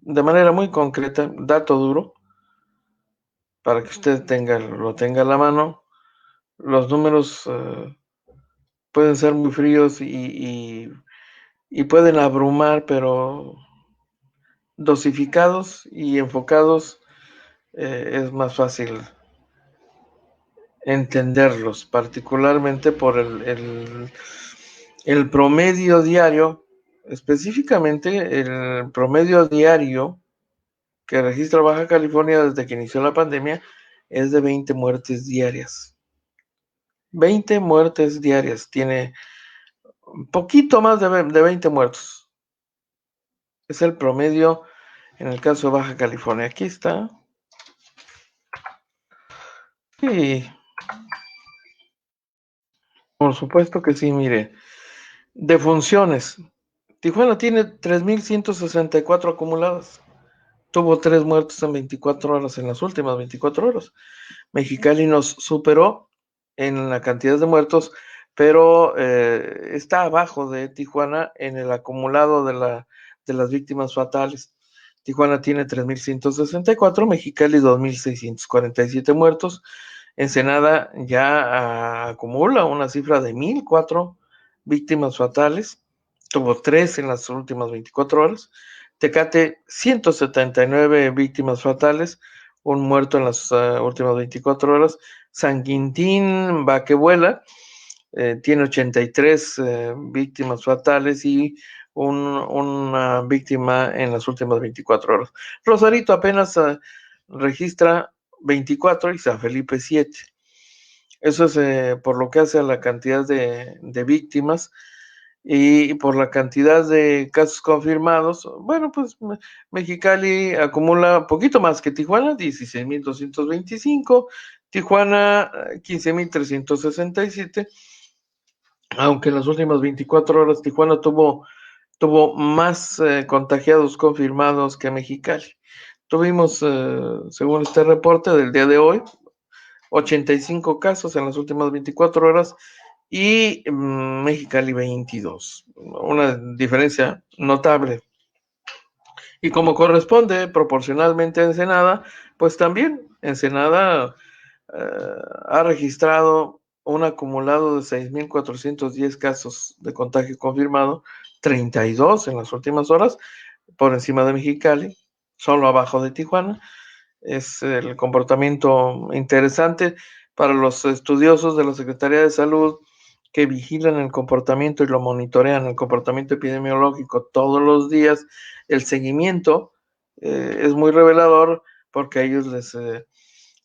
de manera muy concreta, dato duro, para que usted lo tenga a la mano. Los números pueden ser muy fríos y pueden abrumar, pero dosificados y enfocados es más fácil entenderlos, particularmente por el promedio diario, específicamente el promedio diario que registra Baja California desde que inició la pandemia es de 20 muertes diarias. 20 muertes diarias, tiene un poquito más de 20 muertos. Es el promedio en el caso de Baja California. Aquí está. Sí, por supuesto que sí, mire. Defunciones. Tijuana tiene 3,164 acumuladas. Tuvo 3 muertos en 24 horas, en las últimas 24 horas. Mexicali nos superó en la cantidad de muertos, pero está abajo de Tijuana en el acumulado de las víctimas fatales. Tijuana tiene 3,164, Mexicali 2,647 muertos. Ensenada ya acumula una cifra de 1,004 víctimas fatales, tuvo 3 en las últimas 24 horas. Tecate, 179 víctimas fatales, un muerto en las últimas 24 horas. San Quintín, Baquebuela, tiene 83 víctimas fatales y una víctima en las últimas 24 horas. Rosarito apenas registra 24 y San Felipe 7. Eso es por lo que hace a la cantidad de víctimas y por la cantidad de casos confirmados. Bueno, pues Mexicali acumula poquito más que Tijuana, 16,225, Tijuana 15,367, aunque en las últimas 24 horas Tijuana tuvo más contagiados confirmados que Mexicali. Tuvimos, según este reporte del día de hoy, 85 casos en las últimas 24 horas y Mexicali 22. Una diferencia notable. Y como corresponde proporcionalmente a Ensenada, pues también Ensenada ha registrado un acumulado de 6,410 casos de contagio confirmado, 32 en las últimas horas, por encima de Mexicali, solo abajo de Tijuana. Es el comportamiento interesante para los estudiosos de la Secretaría de Salud que vigilan el comportamiento y lo monitorean, el comportamiento epidemiológico todos los días. El seguimiento es muy revelador porque a ellos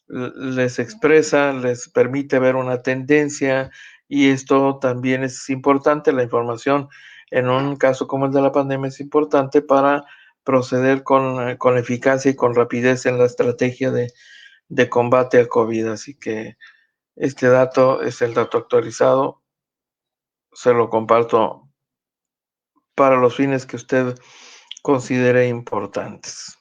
les expresa, les permite ver una tendencia y esto también es importante. La información en un caso como el de la pandemia es importante para proceder con eficacia y con rapidez en la estrategia de combate al COVID. Así que este dato es el dato actualizado. Se lo comparto para los fines que usted considere importantes.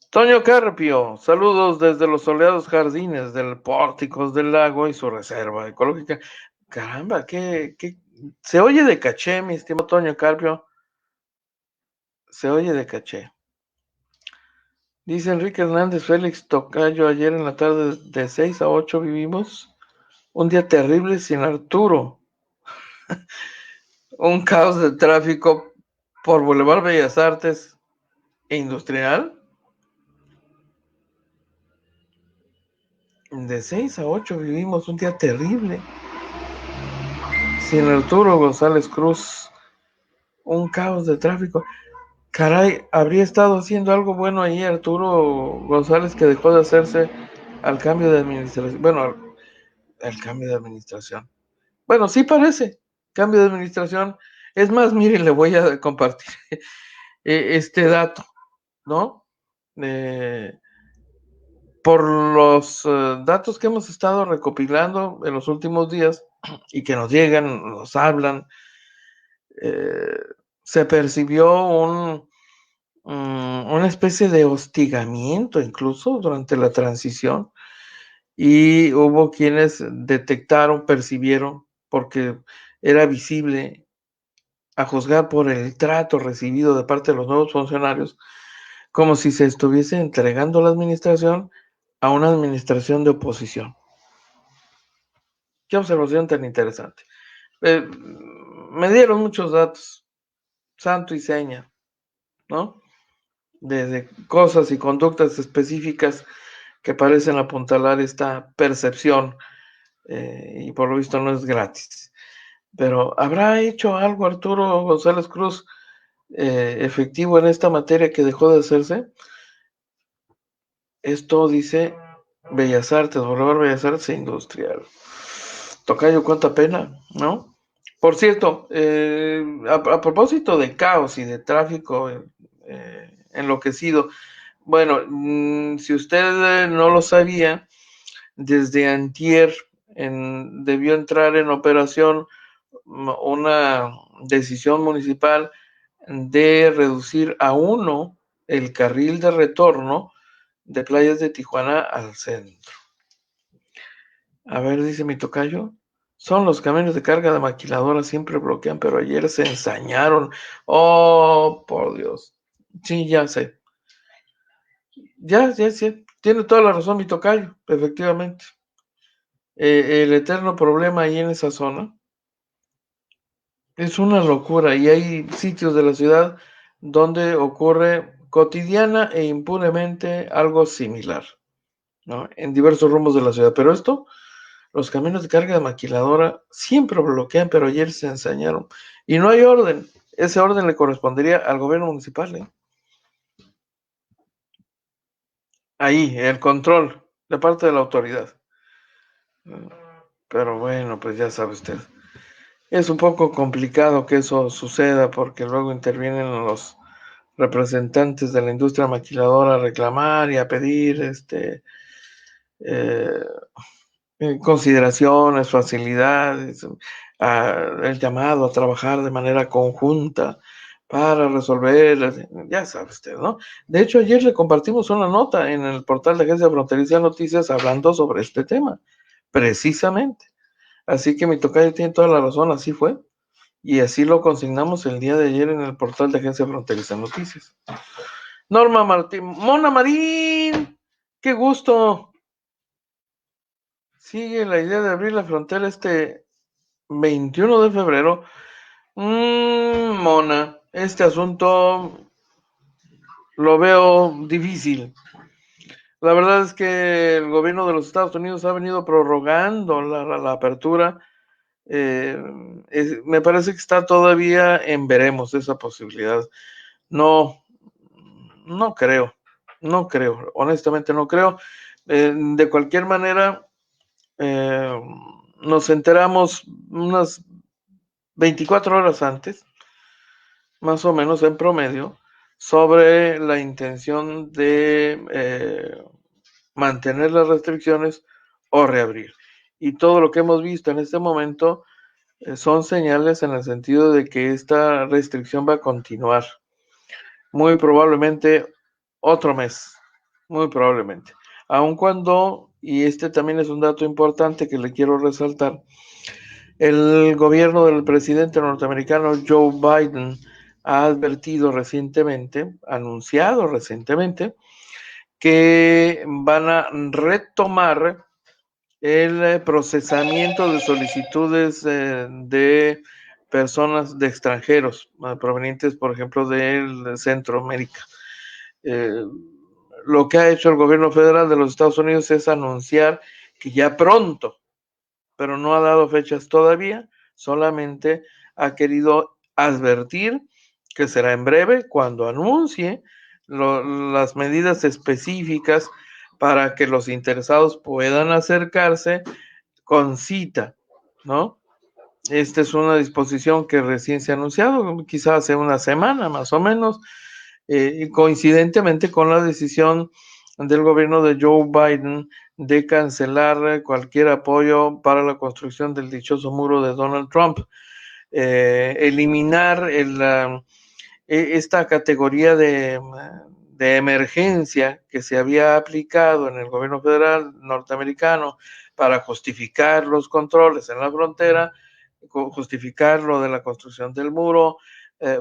Toño Carpio, saludos desde los soleados jardines del Pórticos del Lago y su reserva ecológica. Caramba, que se oye de caché, mi estimado Toño Carpio. Se oye de caché. Dice Enrique Hernández Félix Tocayo, ayer en la tarde de 6 a 8 vivimos un día terrible sin Arturo. Un caos de tráfico por Boulevard Bellas Artes e Industrial. De 6 a 8 vivimos un día terrible sin Arturo González Cruz. Un caos de tráfico. Caray, habría estado haciendo algo bueno ahí Arturo González que dejó de hacerse al cambio de administración. Bueno, al cambio de administración. Bueno, sí parece cambio de administración. Es más, miren, le voy a compartir este dato, ¿no? por los datos que hemos estado recopilando en los últimos días y que nos llegan, nos hablan, se percibió una especie de hostigamiento incluso durante la transición, y hubo quienes detectaron, percibieron, porque era visible, a juzgar por el trato recibido de parte de los nuevos funcionarios, como si se estuviese entregando la administración a una administración de oposición. Qué observación tan interesante. Me dieron muchos datos, santo y seña, ¿no? De cosas y conductas específicas que parecen apuntalar esta percepción, y por lo visto no es gratis. Pero ¿habrá hecho algo Arturo González Cruz efectivo en esta materia que dejó de hacerse? Esto dice Bellas Artes, Boulevard Bellas Artes e Industrial. Tocayo, cuánta pena, ¿no? Por cierto, a propósito de caos y de tráfico enloquecido, bueno, si usted no lo sabía, desde antier debió entrar en operación una decisión municipal de reducir a 1 el carril de retorno de Playas de Tijuana al centro. A ver, dice mi tocayo, son los camiones de carga de maquiladora, siempre bloquean, pero ayer se ensañaron. Oh, por Dios. Sí, ya sé. Ya, tiene toda la razón mi tocayo, efectivamente. El eterno problema ahí en esa zona es una locura, y hay sitios de la ciudad donde ocurre cotidiana e impunemente algo similar, ¿no? En diversos rumbos de la ciudad. Pero esto, los camiones de carga de maquiladora siempre bloquean, pero ayer se ensañaron. Y no hay orden. Ese orden le correspondería al gobierno municipal, ¿eh? Ahí, el control de parte de la autoridad. Pero bueno, pues ya sabe usted. Es un poco complicado que eso suceda, porque luego intervienen los representantes de la industria maquiladora a reclamar y a pedir consideraciones, facilidades, el llamado a trabajar de manera conjunta para resolver, ya sabe usted, ¿no? De hecho, ayer le compartimos una nota en el portal de Agencia Fronteriza de Noticias hablando sobre este tema, precisamente. Así que mi tocayo tiene toda la razón, así fue. Y así lo consignamos el día de ayer en el portal de Agencia Fronteriza de Noticias. Norma Martín, Mona Marín, qué gusto. Sigue la idea de abrir la frontera este 21 de febrero. Mona, este asunto lo veo difícil. La verdad es que el gobierno de los Estados Unidos ha venido prorrogando la apertura. Me parece que está todavía en veremos esa posibilidad. No creo, honestamente no creo. De cualquier manera, nos enteramos unas 24 horas antes, más o menos en promedio, sobre la intención de mantener las restricciones o reabrir. Y todo lo que hemos visto en este momento son señales en el sentido de que esta restricción va a continuar. Muy probablemente otro mes, muy probablemente. Aun cuando, y este también es un dato importante que le quiero resaltar, el gobierno del presidente norteamericano Joe Biden ha anunciado recientemente, que van a retomar el procesamiento de solicitudes de personas de extranjeros provenientes, por ejemplo, del Centroamérica. Lo que ha hecho el gobierno federal de los Estados Unidos es anunciar que ya pronto, pero no ha dado fechas todavía, solamente ha querido advertir que será en breve cuando anuncie las medidas específicas para que los interesados puedan acercarse con cita, ¿no? Esta es una disposición que recién se ha anunciado, quizás hace una semana más o menos, coincidentemente con la decisión del gobierno de Joe Biden de cancelar cualquier apoyo para la construcción del dichoso muro de Donald Trump, eliminar esta categoría de emergencia que se había aplicado en el gobierno federal norteamericano para justificar los controles en la frontera, justificar lo de la construcción del muro,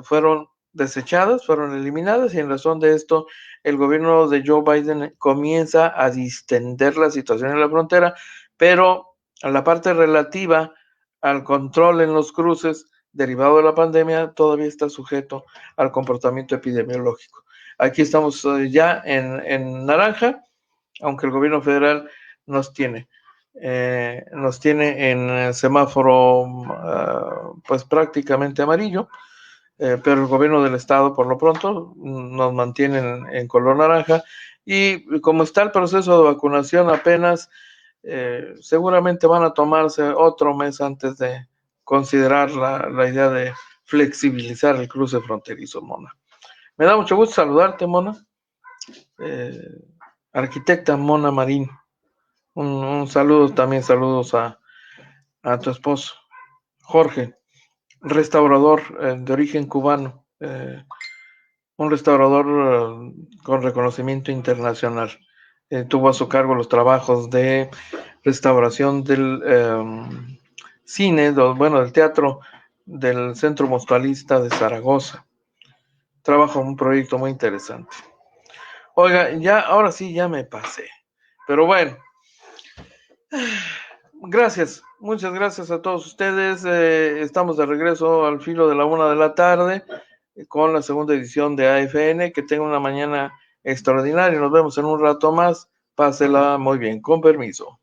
fueron desechadas, fueron eliminadas, y en razón de esto el gobierno de Joe Biden comienza a distender la situación en la frontera, pero a la parte relativa al control en los cruces derivado de la pandemia todavía está sujeto al comportamiento epidemiológico. Aquí estamos ya en naranja, aunque el gobierno federal nos tiene en semáforo pues prácticamente amarillo, pero el gobierno del estado por lo pronto nos mantiene en color naranja, y como está el proceso de vacunación apenas, seguramente van a tomarse otro mes antes de considerar la idea de flexibilizar el cruce fronterizo, Mona. Me da mucho gusto saludarte, Mona. Arquitecta Mona Marín. Un saludo, también saludos a tu esposo, Jorge, restaurador de origen cubano, un restaurador con reconocimiento internacional. Tuvo a su cargo los trabajos de restauración del cine, del teatro del Centro Mutualista de Zaragoza. Trabaja en un proyecto muy interesante. Oiga, ahora sí ya me pasé, pero bueno, gracias, muchas gracias a todos ustedes. Estamos de regreso al filo de la 1:00 p.m. con la segunda edición de AFN. Que tengan una mañana extraordinaria. Nos vemos en un rato más. Pásela muy bien. Con permiso.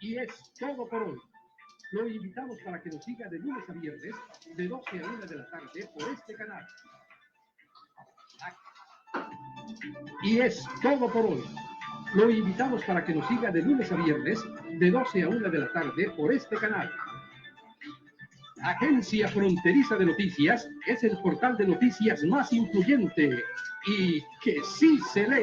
Y es todo por hoy. Lo invitamos para que nos siga de lunes a viernes, de 12 a 1 de la tarde, por este canal. Y es todo por hoy. Lo invitamos para que nos siga de lunes a viernes, de 12 a 1 de la tarde, por este canal. Agencia Fronteriza de Noticias es el portal de noticias más influyente y que sí se lee.